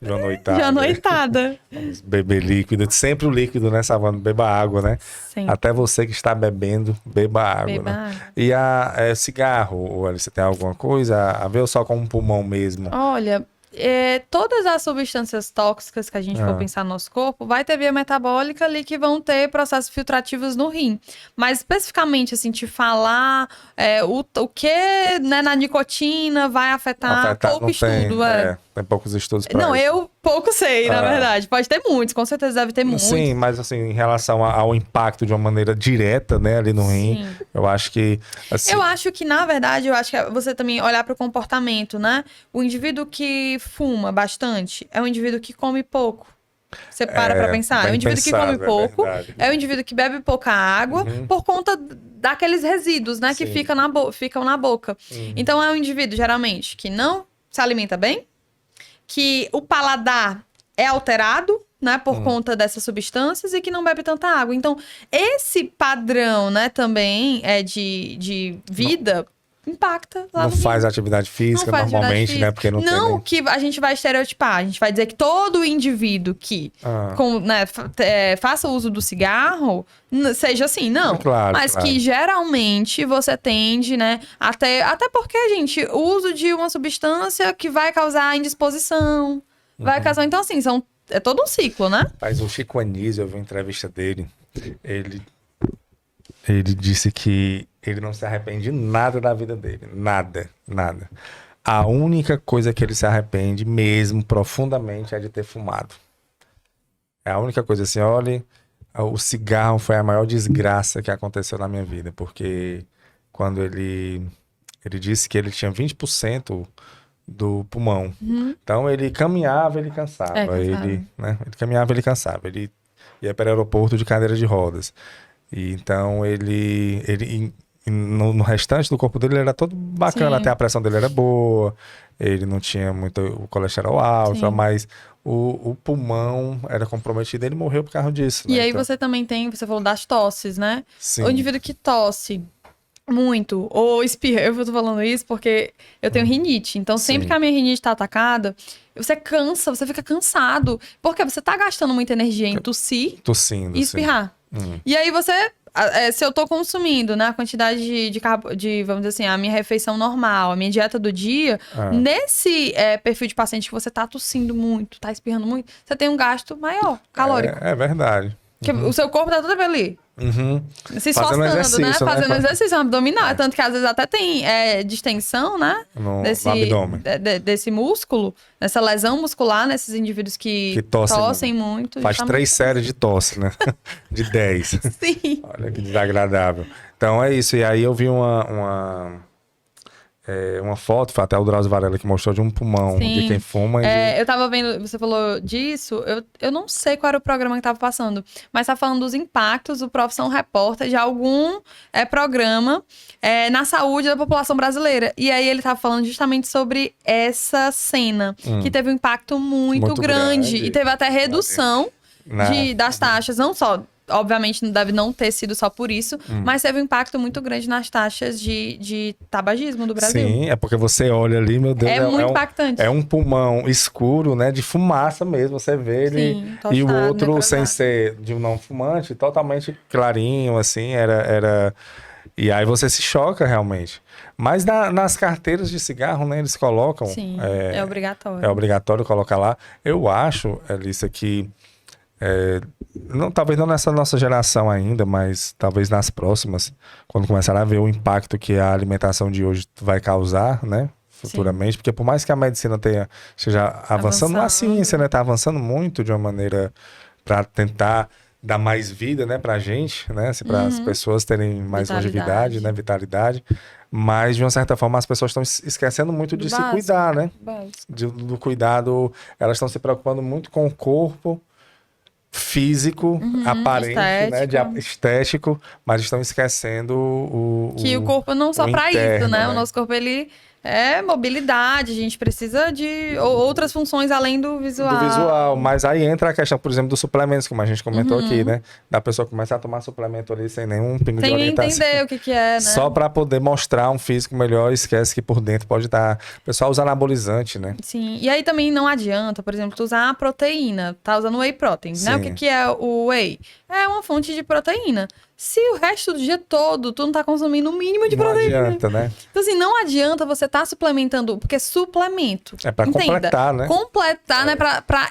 noitada. De uma noitada. Beber líquido, sempre o líquido, né, Savana? Beba água, né? Sempre. Até você que está bebendo, beba água, né? Água. E cigarro, ou você tem alguma coisa a ver ou só com o pulmão mesmo? Olha... todas as substâncias tóxicas que a gente for pensar no nosso corpo, vai ter via metabólica ali que vão ter processos filtrativos no rim. Mas especificamente, assim, te falar o que, né, na nicotina vai afetar pouco estudo. Tem poucos estudos pra Não, isso. eu pouco sei, na verdade. Pode ter muitos, com certeza deve ter muitos. Sim, mas assim, em relação ao impacto de uma maneira direta, né, ali no rim, eu acho que... Assim... Eu acho que, na verdade, que é você também olhar para o comportamento, né? O indivíduo que fuma bastante é um indivíduo que come pouco. Você pra pensar. É um indivíduo que come pouco, é um indivíduo que bebe pouca água por conta daqueles resíduos, né, que ficam na boca. Então, é um indivíduo, geralmente, que não se alimenta bem, que o paladar é alterado, né, por conta dessas substâncias e que não bebe tanta água. Então, esse padrão, né, também de vida impacta lá não no faz rim. atividade física normalmente, né, porque não tem que a gente vai estereotipar, a gente vai dizer que todo indivíduo que faça uso do cigarro seja assim, não. Mas que geralmente você tende, né, até porque, gente, o uso de uma substância que vai causar indisposição, vai causar... Então, assim, é todo um ciclo, né? Mas o Chico Anísio, eu vi uma entrevista dele, ele disse que ele não se arrepende de nada da vida dele. Nada. A única coisa que ele se arrepende mesmo, profundamente, é de ter fumado. É a única coisa assim, olha, o cigarro foi a maior desgraça que aconteceu na minha vida, porque quando ele disse que ele tinha 20% do pulmão. Então ele caminhava, ele cansava. Ele caminhava, ele cansava. Ele ia para o aeroporto de cadeira de rodas. E então no restante do corpo dele ele era todo bacana, até a pressão dele era boa, ele não tinha muito o colesterol alto, mas o pulmão era comprometido e ele morreu por causa disso. E aí você também você falou das tosses, né? Sim. O indivíduo que tosse muito, ou espirra, eu tô falando isso porque eu tenho rinite, então sempre que a minha rinite tá atacada, você cansa, você fica cansado, porque você tá gastando muita energia em tossir Tossindo, e espirrar. E aí se eu tô consumindo, né, a quantidade de, vamos dizer assim, a minha refeição normal, a minha dieta do dia, nesse perfil de paciente que você tá tossindo muito, tá espirrando muito, você tem um gasto maior, calórico. É verdade. Que o seu corpo tá todo ali. Se esforçando, né? Fazendo exercício abdominal. Tanto que às vezes até tem distensão, né? No abdômen. Desse músculo, dessa lesão muscular, nesses indivíduos que tossem muito. Faz 3 séries de tosse, né? De 10. Sim. Olha que desagradável. Então é isso. E aí eu vi uma foto, foi até o Drauzio Varela que mostrou de um pulmão de quem fuma. Eu tava vendo, você falou disso, eu não sei qual era o programa que tava passando, mas tá falando dos impactos do Profissão Repórter de algum programa na saúde da população brasileira. E aí ele tava falando justamente sobre essa cena, que teve um impacto muito grande. E teve até redução das taxas, não só... Obviamente, deve não ter sido só por isso, mas teve um impacto muito grande nas taxas de tabagismo do Brasil. Sim, é porque você olha ali, meu Deus, é muito impactante. É um pulmão escuro, né, de fumaça mesmo, você vê ele, e o outro, sem ser de um não fumante, totalmente clarinho, assim, era... E aí você se choca realmente. Mas nas carteiras de cigarro, né, eles colocam... Sim, é obrigatório. É obrigatório colocar lá. Eu acho, Elissa, que talvez não nessa nossa geração ainda, mas talvez nas próximas, quando começar a ver o impacto que a alimentação de hoje vai causar, né? Futuramente, sim. Porque por mais que a medicina esteja avançando, a ciência, né, tá avançando muito de uma maneira para tentar dar mais vida, né, pra gente, né, para as pessoas terem mais longevidade, né, vitalidade, mas de uma certa forma as pessoas estão esquecendo muito de se cuidar, né, do cuidado, elas estão se preocupando muito com o corpo físico, aparente, estético. Né, estético, mas estão esquecendo que o corpo não só para isso, né, o nosso corpo ele é mobilidade, a gente precisa de outras funções além do visual. Mas aí entra a questão, por exemplo, dos suplementos, como a gente comentou aqui, né? Da pessoa começar a tomar suplemento ali sem nenhum pingo de orientação. Sem entender o que é, né? Só para poder mostrar um físico melhor, esquece que por dentro pode estar... O pessoal usa anabolizante, né? Sim, e aí também não adianta, por exemplo, tu usar a proteína, tá usando whey protein, né? O que é o whey? É uma fonte de proteína. Se o resto do dia todo tu não tá consumindo o mínimo de proteína. Não adianta, né? Então, assim, não adianta você tá suplementando, porque suplemento. É pra completar, né? Completar, né?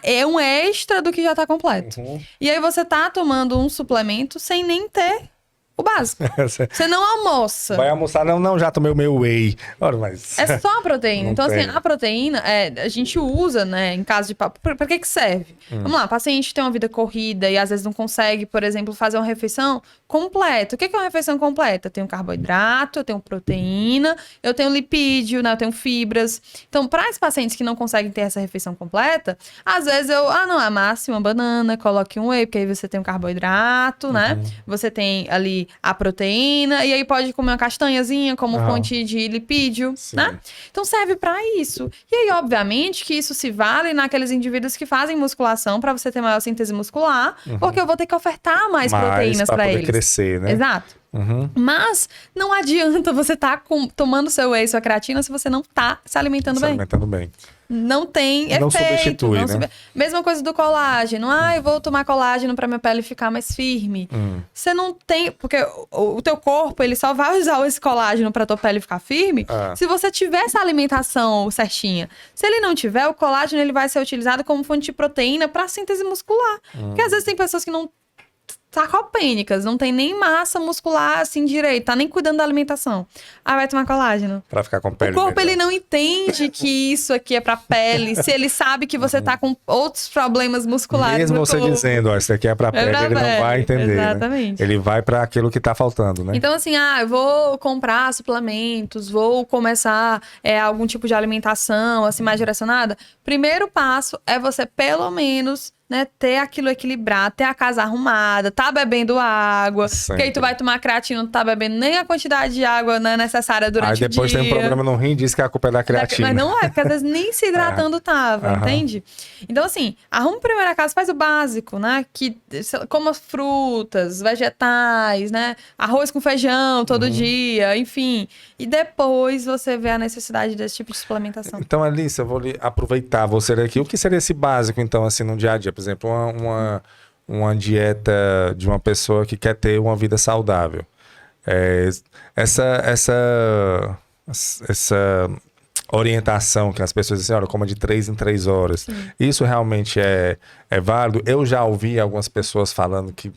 É um extra do que já tá completo. E aí você tá tomando um suplemento sem nem ter o básico. Você não almoça. Vai almoçar? Não, já tomei o meu whey. Ora, mas... É só a proteína. Então, assim, a proteína, a gente usa, né, em caso de... Pra que serve? Vamos lá, paciente tem uma vida corrida e às vezes não consegue, por exemplo, fazer uma refeição completa. O que é uma refeição completa? Eu tenho carboidrato, eu tenho proteína, eu tenho lipídio, né, eu tenho fibras. Então, para os pacientes que não conseguem ter essa refeição completa, às vezes amassa uma banana, coloque um whey, porque aí você tem um carboidrato, né? Você tem ali a proteína, e aí pode comer uma castanhazinha como fonte de lipídio, né? Então serve para isso. E aí, obviamente, que isso se vale naqueles indivíduos que fazem musculação para você ter maior síntese muscular, porque eu vou ter que ofertar mais proteínas para eles. Crescer, né? Exato. Mas não adianta você estar tomando seu whey, sua creatina, se você não tá se alimentando bem. Não tem efeito. Não substitui, né? Mesma coisa do colágeno. Eu vou tomar colágeno pra minha pele ficar mais firme. Você não tem... Porque o teu corpo, ele só vai usar esse colágeno pra tua pele ficar firme se você tiver essa alimentação certinha. Se ele não tiver, o colágeno ele vai ser utilizado como fonte de proteína pra síntese muscular. Porque às vezes tem pessoas que não... sarcopênicas, não tem nem massa muscular assim direito, tá nem cuidando da alimentação. Vai tomar colágeno. Pra ficar com pele. O corpo, ele não entende que isso aqui é pra pele, se ele sabe que você tá com outros problemas musculares. Mesmo você dizendo, isso aqui é pra pele, ele não vai entender. Exatamente. Né? Ele vai pra aquilo que tá faltando, né? Então, assim, eu vou comprar suplementos, vou começar algum tipo de alimentação, assim, mais direcionada. Primeiro passo é você, pelo menos, né, ter aquilo equilibrado, ter a casa arrumada, tá bebendo água, porque aí tu vai tomar creatina, não tá bebendo nem a quantidade de água, né, necessária durante o dia. Aí depois tem um problema no rim e diz que a culpa é da creatina. Mas não é, porque às vezes nem se hidratando tava, entende? Então, assim, arruma primeiro a casa, faz o básico, né, que coma frutas, vegetais, né, arroz com feijão todo dia, enfim. E depois você vê a necessidade desse tipo de suplementação. Então, Alice, eu vou aproveitar você aqui. O que seria esse básico, então, assim, no dia a dia? Por exemplo, uma dieta de uma pessoa que quer ter uma vida saudável. Essa orientação que as pessoas dizem, olha, coma de 3 em 3 horas. Sim. Isso realmente é válido? Eu já ouvi algumas pessoas falando que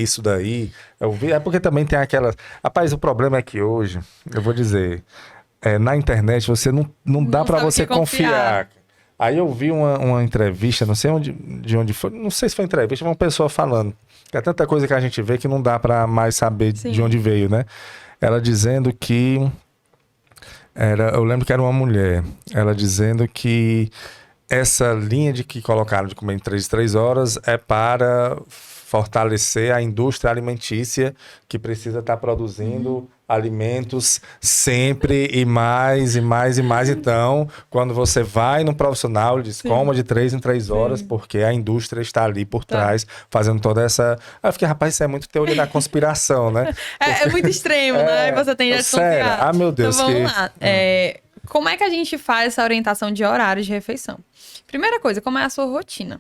isso daí... porque também tem aquelas... Rapaz, o problema é que hoje, eu vou dizer, na internet você não dá para você confiar. Aí eu vi uma entrevista, não sei de onde foi, não sei se foi entrevista, uma pessoa falando. Que é tanta coisa que a gente vê que não dá para mais saber de onde veio, né? Ela dizendo que... eu lembro que era uma mulher. Ela dizendo que essa linha de que colocaram de comer em 3 horas é para fortalecer a indústria alimentícia que precisa estar produzindo alimentos sempre e mais e mais e mais. Então, quando você vai no profissional, ele diz, coma de 3 em 3 horas, porque a indústria está ali por trás, fazendo toda essa... Eu fiquei, rapaz, isso é muito teoria da conspiração, né? É muito extremo, né? Você tem de desconfiar. Meu Deus. Então, vamos lá. Como é que a gente faz essa orientação de horário de refeição? Primeira coisa, como é a sua rotina?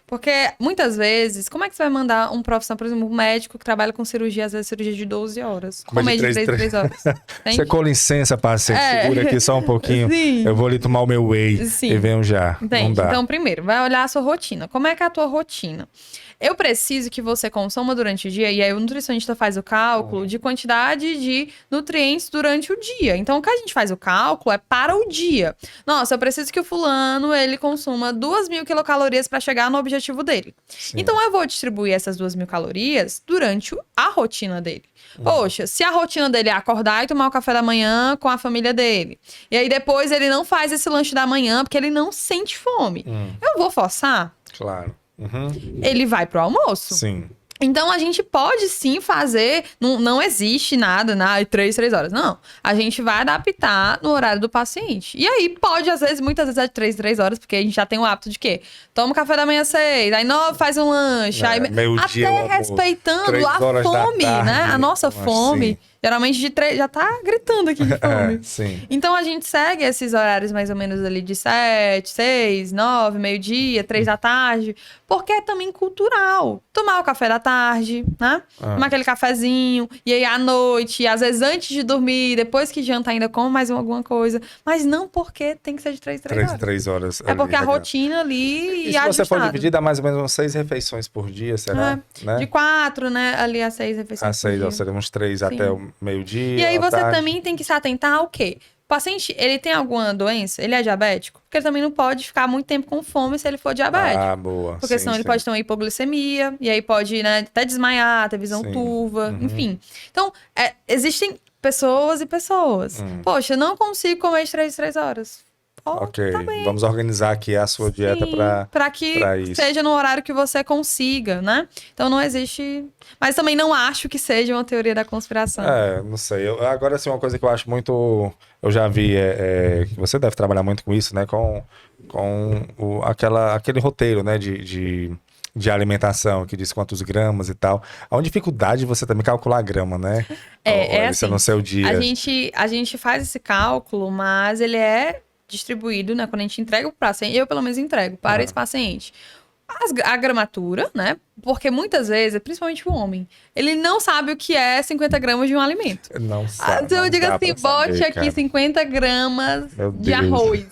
Porque muitas vezes, como é que você vai mandar um profissional, por exemplo, um médico que trabalha com cirurgia, às vezes cirurgia de 12 horas? Comer de 3 horas. Você com licença, paciente, segura aqui só um pouquinho. Sim. Eu vou ali tomar o meu whey e venho já. Entende? Não dá. Então, primeiro, vai olhar a sua rotina. Como é que é a tua rotina? Eu preciso que você consuma durante o dia, e aí o nutricionista faz o cálculo de quantidade de nutrientes durante o dia. Então, o que a gente faz o cálculo é para o dia. Nossa, eu preciso que o fulano, ele consuma 2.000 quilocalorias para chegar no objetivo dele. Sim. Então, eu vou distribuir essas 2.000 calorias durante a rotina dele. Poxa, se a rotina dele é acordar e tomar o café da manhã com a família dele, e aí depois ele não faz esse lanche da manhã porque ele não sente fome, eu vou forçar? Claro. Ele vai pro almoço. Sim. Então, a gente pode sim fazer, não existe nada, 3 horas. Não, a gente vai adaptar no horário do paciente. E aí, pode, às vezes, muitas vezes é 3 horas, porque a gente já tem o hábito de quê? Toma o café da manhã às 6, aí 9 faz um lanche, aí meio-dia, até respeitando a fome, né? A nossa fome. Geralmente de 3, já tá gritando aqui de fome. Sim. Então a gente segue esses horários mais ou menos ali de 7, 6, 9, meio-dia, 3 da tarde, porque é também cultural. Tomar o café da tarde, né? Tomar aquele cafezinho, e aí à noite, às vezes antes de dormir, depois que janta ainda come mais alguma coisa. Mas não porque tem que ser de 3 horas. 3 horas. É porque a rotina ali e se você for dividir, dá mais ou menos umas 6 refeições por dia, será? Né? De 4, né? Ali a 6 refeições. A 6, seriam uns 3 até o meio-dia. E aí você também tem que se atentar ao quê? O paciente, ele tem alguma doença? Ele é diabético? Porque ele também não pode ficar muito tempo com fome se ele for diabético. Ah, boa. Porque senão ele pode ter uma hipoglicemia, e aí pode, né, até desmaiar, ter visão turva, enfim. Então, existem pessoas e pessoas. Poxa, eu não consigo comer de 3 horas. Ok, tá vamos organizar aqui a sua dieta para que seja no horário que você consiga, né? Então não existe... Mas também não acho que seja uma teoria da conspiração. Não sei. Agora, assim, uma coisa que eu acho muito... Eu já vi, que você deve trabalhar muito com isso, né? Com aquele roteiro, né? De alimentação, que diz quantos gramas e tal. Há uma dificuldade de você também calcular a grama, né? Assim, no seu dia. A gente faz esse cálculo, mas ele é distribuído, né? Quando a gente entrega para o paciente, eu pelo menos entrego para esse paciente a gramatura, né? Porque muitas vezes, principalmente o homem, ele não sabe o que é 50 gramas de um alimento. Não sabe. Então eu digo assim, bote aqui, cara, 50 gramas de arroz.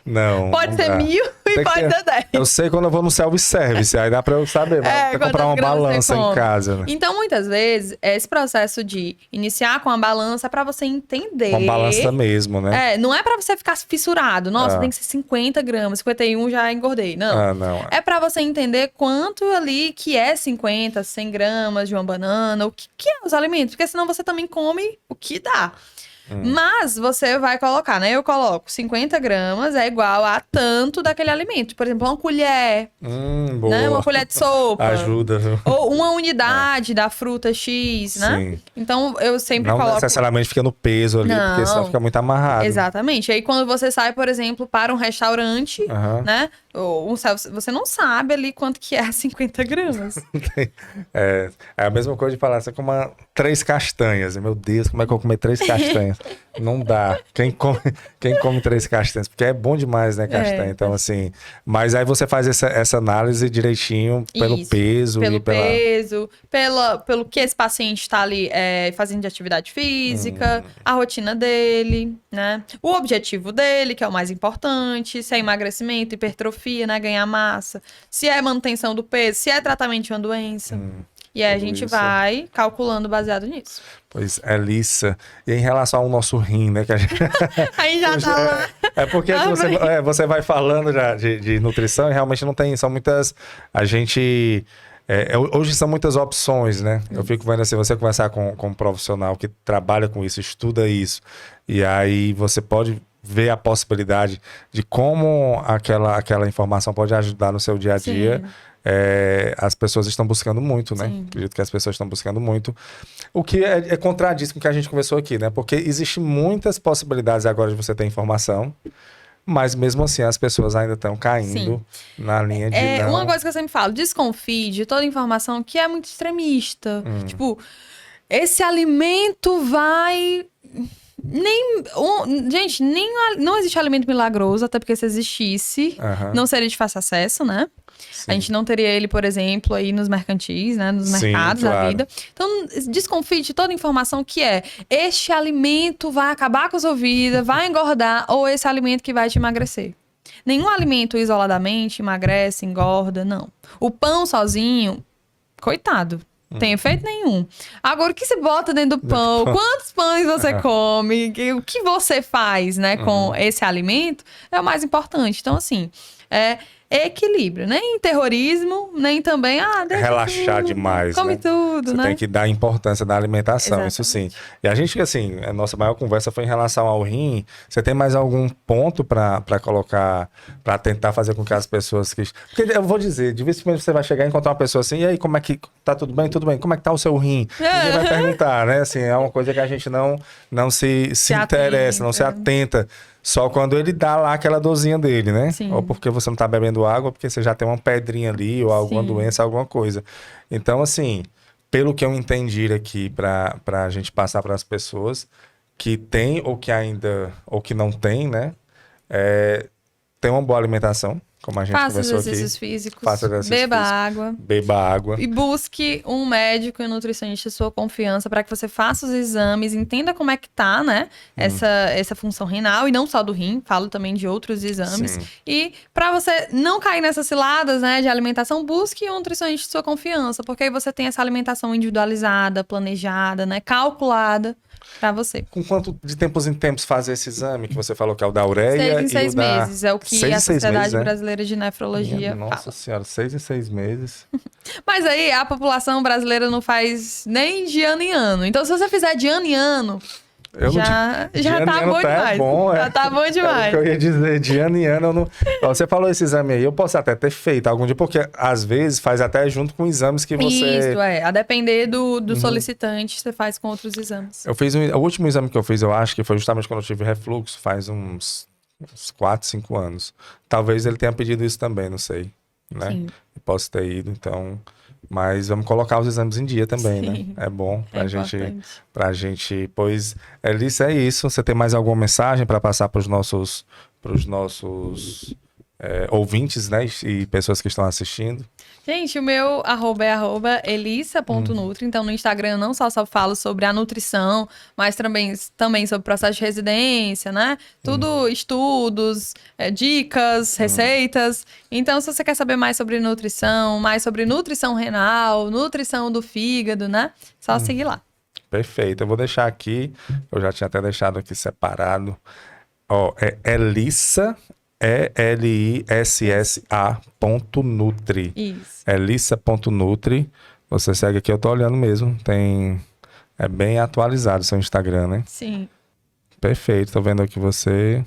Não. Pode ser 1.000 e pode ser 10. Eu sei quando eu vou no self-service, aí dá pra eu saber. Mas comprar uma balança em casa. Né? Então, muitas vezes, esse processo de iniciar com a balança é pra você entender. Com a balança mesmo, né? Não é pra você ficar fissurado. Nossa, tem que ser 50 gramas, 51 já engordei. Não. Não. É pra você entender quanto ali que é 50, 100 gramas de uma banana, o que é os alimentos, porque senão você também come o que dá. Mas você vai colocar, né? Eu coloco 50 gramas é igual a tanto daquele alimento. Por exemplo, uma colher, boa. né? Uma colher de sopa. Ajuda. Ou uma unidade da fruta X, né? Sim. Então, eu sempre coloco... Não necessariamente fica no peso ali, porque senão fica muito amarrado. Exatamente. E aí, quando você sai, por exemplo, para um restaurante, né? Ou você não sabe ali quanto que é 50 gramas. É a mesma coisa de falar, você come 3 castanhas. Meu Deus, como é que eu vou comer 3 castanhas? Não dá. Quem come 3 castanhas? Porque é bom demais, né, castanha? Então, assim... Mas aí você faz essa análise direitinho pelo peso. Pelo peso, pelo que esse paciente está ali fazendo de atividade física, a rotina dele, né? O objetivo dele, que é o mais importante, se é emagrecimento, hipertrofia, né? Ganhar massa. Se é manutenção do peso, se é tratamento de uma doença. E aí a gente vai calculando baseado nisso. Pois é, Lissa. E em relação ao nosso rim, né? Que a gente... Aí já tá lá. É porque você vai falando já de nutrição e realmente não tem... São muitas... A gente... hoje são muitas opções, né? Eu fico vendo assim, você conversar com um profissional que trabalha com isso, estuda isso, e aí você pode ver a possibilidade de como aquela informação pode ajudar no seu dia a dia. As pessoas estão buscando muito, né? Acredito que as pessoas estão buscando muito. O que contradiz com o que a gente conversou aqui, né? Porque existem muitas possibilidades agora de você ter informação, mas mesmo assim as pessoas ainda estão caindo na linha de não... Uma coisa que eu sempre falo, desconfie de toda informação que é muito extremista. Tipo, esse alimento vai Gente, não existe alimento milagroso, até porque se existisse, não seria de fácil acesso, né? Sim. A gente não teria ele, por exemplo, aí nos mercantis, né? Nos mercados da vida. Então, desconfie de toda informação que este alimento vai acabar com a sua vida, vai engordar, ou esse alimento que vai te emagrecer. Nenhum alimento isoladamente emagrece, engorda, não. O pão sozinho, coitado. Tem efeito nenhum. Agora, o que você bota dentro do pão? Quantos pães você come? O que você faz, né, com esse alimento é o mais importante. Então, assim, equilíbrio. Nem terrorismo, nem também... relaxar tudo, demais, come tudo, você né? tem que dar importância da alimentação, Exatamente. isso sim. E a gente, assim, a nossa maior conversa foi em relação ao rim. Você tem mais algum ponto para colocar, para tentar fazer com que as pessoas que... Porque eu vou dizer, dificilmente você vai chegar e encontrar uma pessoa assim, e aí, como é que... Tá tudo bem? Tudo bem. Como é que tá o seu rim? Ninguém vai perguntar, né? Assim, é uma coisa que a gente não se interessa, não se atenta. Só quando ele dá lá aquela dorzinha dele, né? Sim. Ou porque você não tá bebendo água, porque você já tem uma pedrinha ali, ou alguma doença, alguma coisa. Então, assim, pelo que eu entendi aqui, pra gente passar para as pessoas que tem ou que ainda, ou que não tem, né? Tem uma boa alimentação, como a gente conversou aqui. Faça exercícios físicos, beba água. Beba água. E busque um médico e nutricionista de sua confiança para que você faça os exames, entenda como é que tá, né? Essa função renal, e não só do rim, falo também de outros exames. Sim. E para você não cair nessas ciladas, né, de alimentação, busque um nutricionista de sua confiança, porque aí você tem essa alimentação individualizada, planejada, né, calculada para você. Com quanto de tempos em tempos fazer esse exame que você falou que é o da ureia? 6 em 6 meses, é o que a Sociedade meses, Brasileira de Nefrologia Nossa fala. Senhora, 6 em 6 meses. Mas aí a população brasileira não faz nem de ano em ano. Então, se você fizer de ano em ano, já tá bom demais. Já tá bom demais. É o que eu ia dizer, de ano em ano eu não... Você falou esse exame aí, eu posso até ter feito algum dia, porque às vezes faz até junto com exames que você... Isso, a depender do solicitante, você faz com outros exames. Eu fiz o último exame que eu fiz, eu acho que foi justamente quando eu tive refluxo, faz uns 4, 5 anos. Talvez ele tenha pedido isso também, não sei, né? Sim. Eu posso ter ido, então... Mas vamos colocar os exames em dia também, Sim. né? É bom pra Importante. gente... Pois, Elissa, é isso. Você tem mais alguma mensagem para passar para os nossos ouvintes, né? E pessoas que estão assistindo? Gente, o meu @ é elissa.nutri. Então, no Instagram eu não só falo sobre a nutrição, mas também sobre o processo de residência, né? Tudo, estudos, dicas, receitas. Então, se você quer saber mais sobre nutrição renal, nutrição do fígado, né? Só seguir lá. Perfeito. Eu vou deixar aqui, eu já tinha até deixado aqui separado. Ó, é Elissa... elissa.nutri. Isso. Elissa.nutri. Você segue aqui, eu tô olhando mesmo. É bem atualizado o seu Instagram, né? Sim. Perfeito, tô vendo aqui você.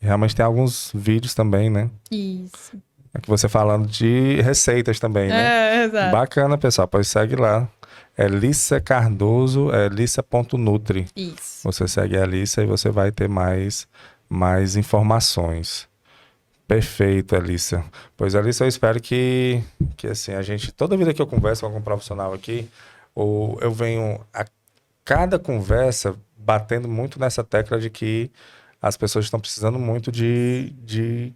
Realmente tem alguns vídeos também, né? Isso. Aqui você falando de receitas também, né? Exato. Bacana, pessoal. Pois segue lá. Elissa Cardoso, elissa.nutri. Isso. Você segue a Elissa e você vai ter mais informações. Perfeito, Elissa. Pois, Elissa, eu espero que assim, a gente... Toda vida que eu converso com algum profissional aqui, eu venho a cada conversa batendo muito nessa tecla de que as pessoas estão precisando muito de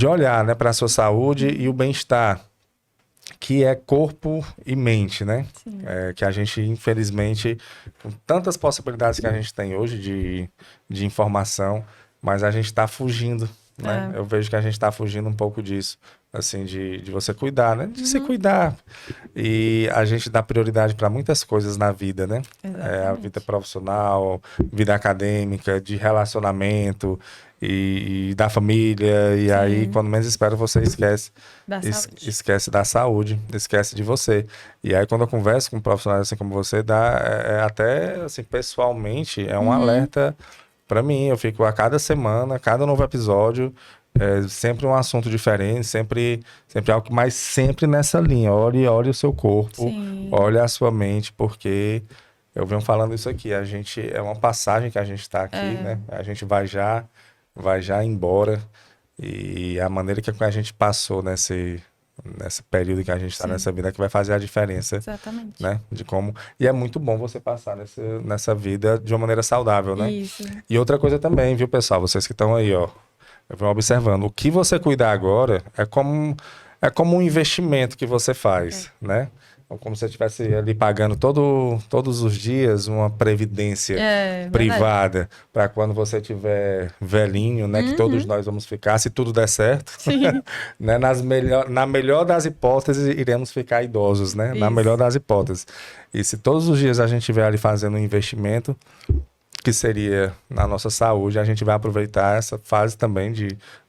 olhar, né, para a sua saúde e o bem-estar, que é corpo e mente, né? Que a gente, infelizmente, com tantas possibilidades que a gente tem hoje de informação, mas a gente está fugindo, né? Eu vejo que a gente está fugindo um pouco disso, assim, de você cuidar, né? De se cuidar. E a gente dá prioridade para muitas coisas na vida, né? A vida profissional, vida acadêmica, de relacionamento e da família. E aí, quando menos espera, você esquece da saúde, esquece de você. E aí, quando eu converso com profissionais assim como você, até, assim, pessoalmente, é um alerta para mim. Eu fico a cada semana, cada novo episódio, sempre um assunto diferente, sempre algo, mas sempre nessa linha. Olhe o seu corpo, olhe a sua mente, porque eu venho falando isso aqui. A gente, é uma passagem que a gente está aqui, né? A gente vai já embora. E a maneira que a gente passou nesse período que a gente está nessa vida, que vai fazer a diferença. Exatamente. Né? De como... E é muito bom você passar nessa vida de uma maneira saudável, né? Isso. E outra coisa também, viu, pessoal? Vocês que estão aí, ó, vão observando. O que você cuidar agora é como um investimento que você faz, né? Como se você estivesse ali pagando todos os dias uma previdência privada para quando você tiver velhinho, né? Que todos nós vamos ficar, se tudo der certo. Né? Na melhor das hipóteses, iremos ficar idosos, né? Isso. Na melhor das hipóteses. E se todos os dias a gente estiver ali fazendo um investimento, que seria na nossa saúde, a gente vai aproveitar essa fase também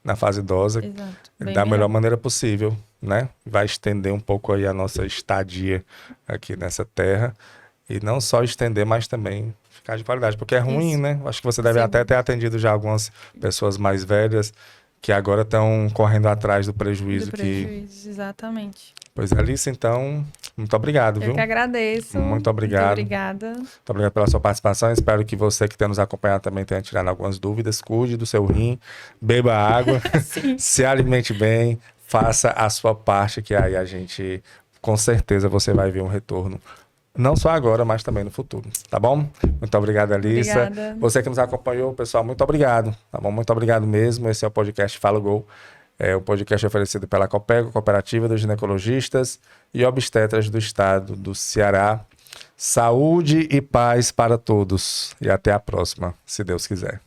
na fase idosa da melhor maneira possível, né? Vai estender um pouco aí a nossa estadia aqui nessa terra e não só estender, mas também ficar de qualidade, porque é ruim, né? Acho que você deve até ter atendido já algumas pessoas mais velhas que agora estão correndo atrás do prejuízo. Exatamente. Pois é, Alice, então, muito obrigado, viu? Eu que agradeço. Muito obrigado. Muito obrigada. Muito obrigado pela sua participação. Espero que você que tem nos acompanhado também tenha tirado algumas dúvidas. Cuide do seu rim, beba água, se alimente bem, faça a sua parte, que aí a gente, com certeza, você vai ver um retorno. Não só agora, mas também no futuro, tá bom? Muito obrigado, Alissa. Obrigada. Você que nos acompanhou, pessoal, muito obrigado, tá bom? Muito obrigado mesmo. Esse é o podcast Fala Go. É o podcast oferecido pela Copego, Cooperativa dos Ginecologistas e Obstetras do Estado do Ceará. Saúde e paz para todos. E até a próxima, se Deus quiser.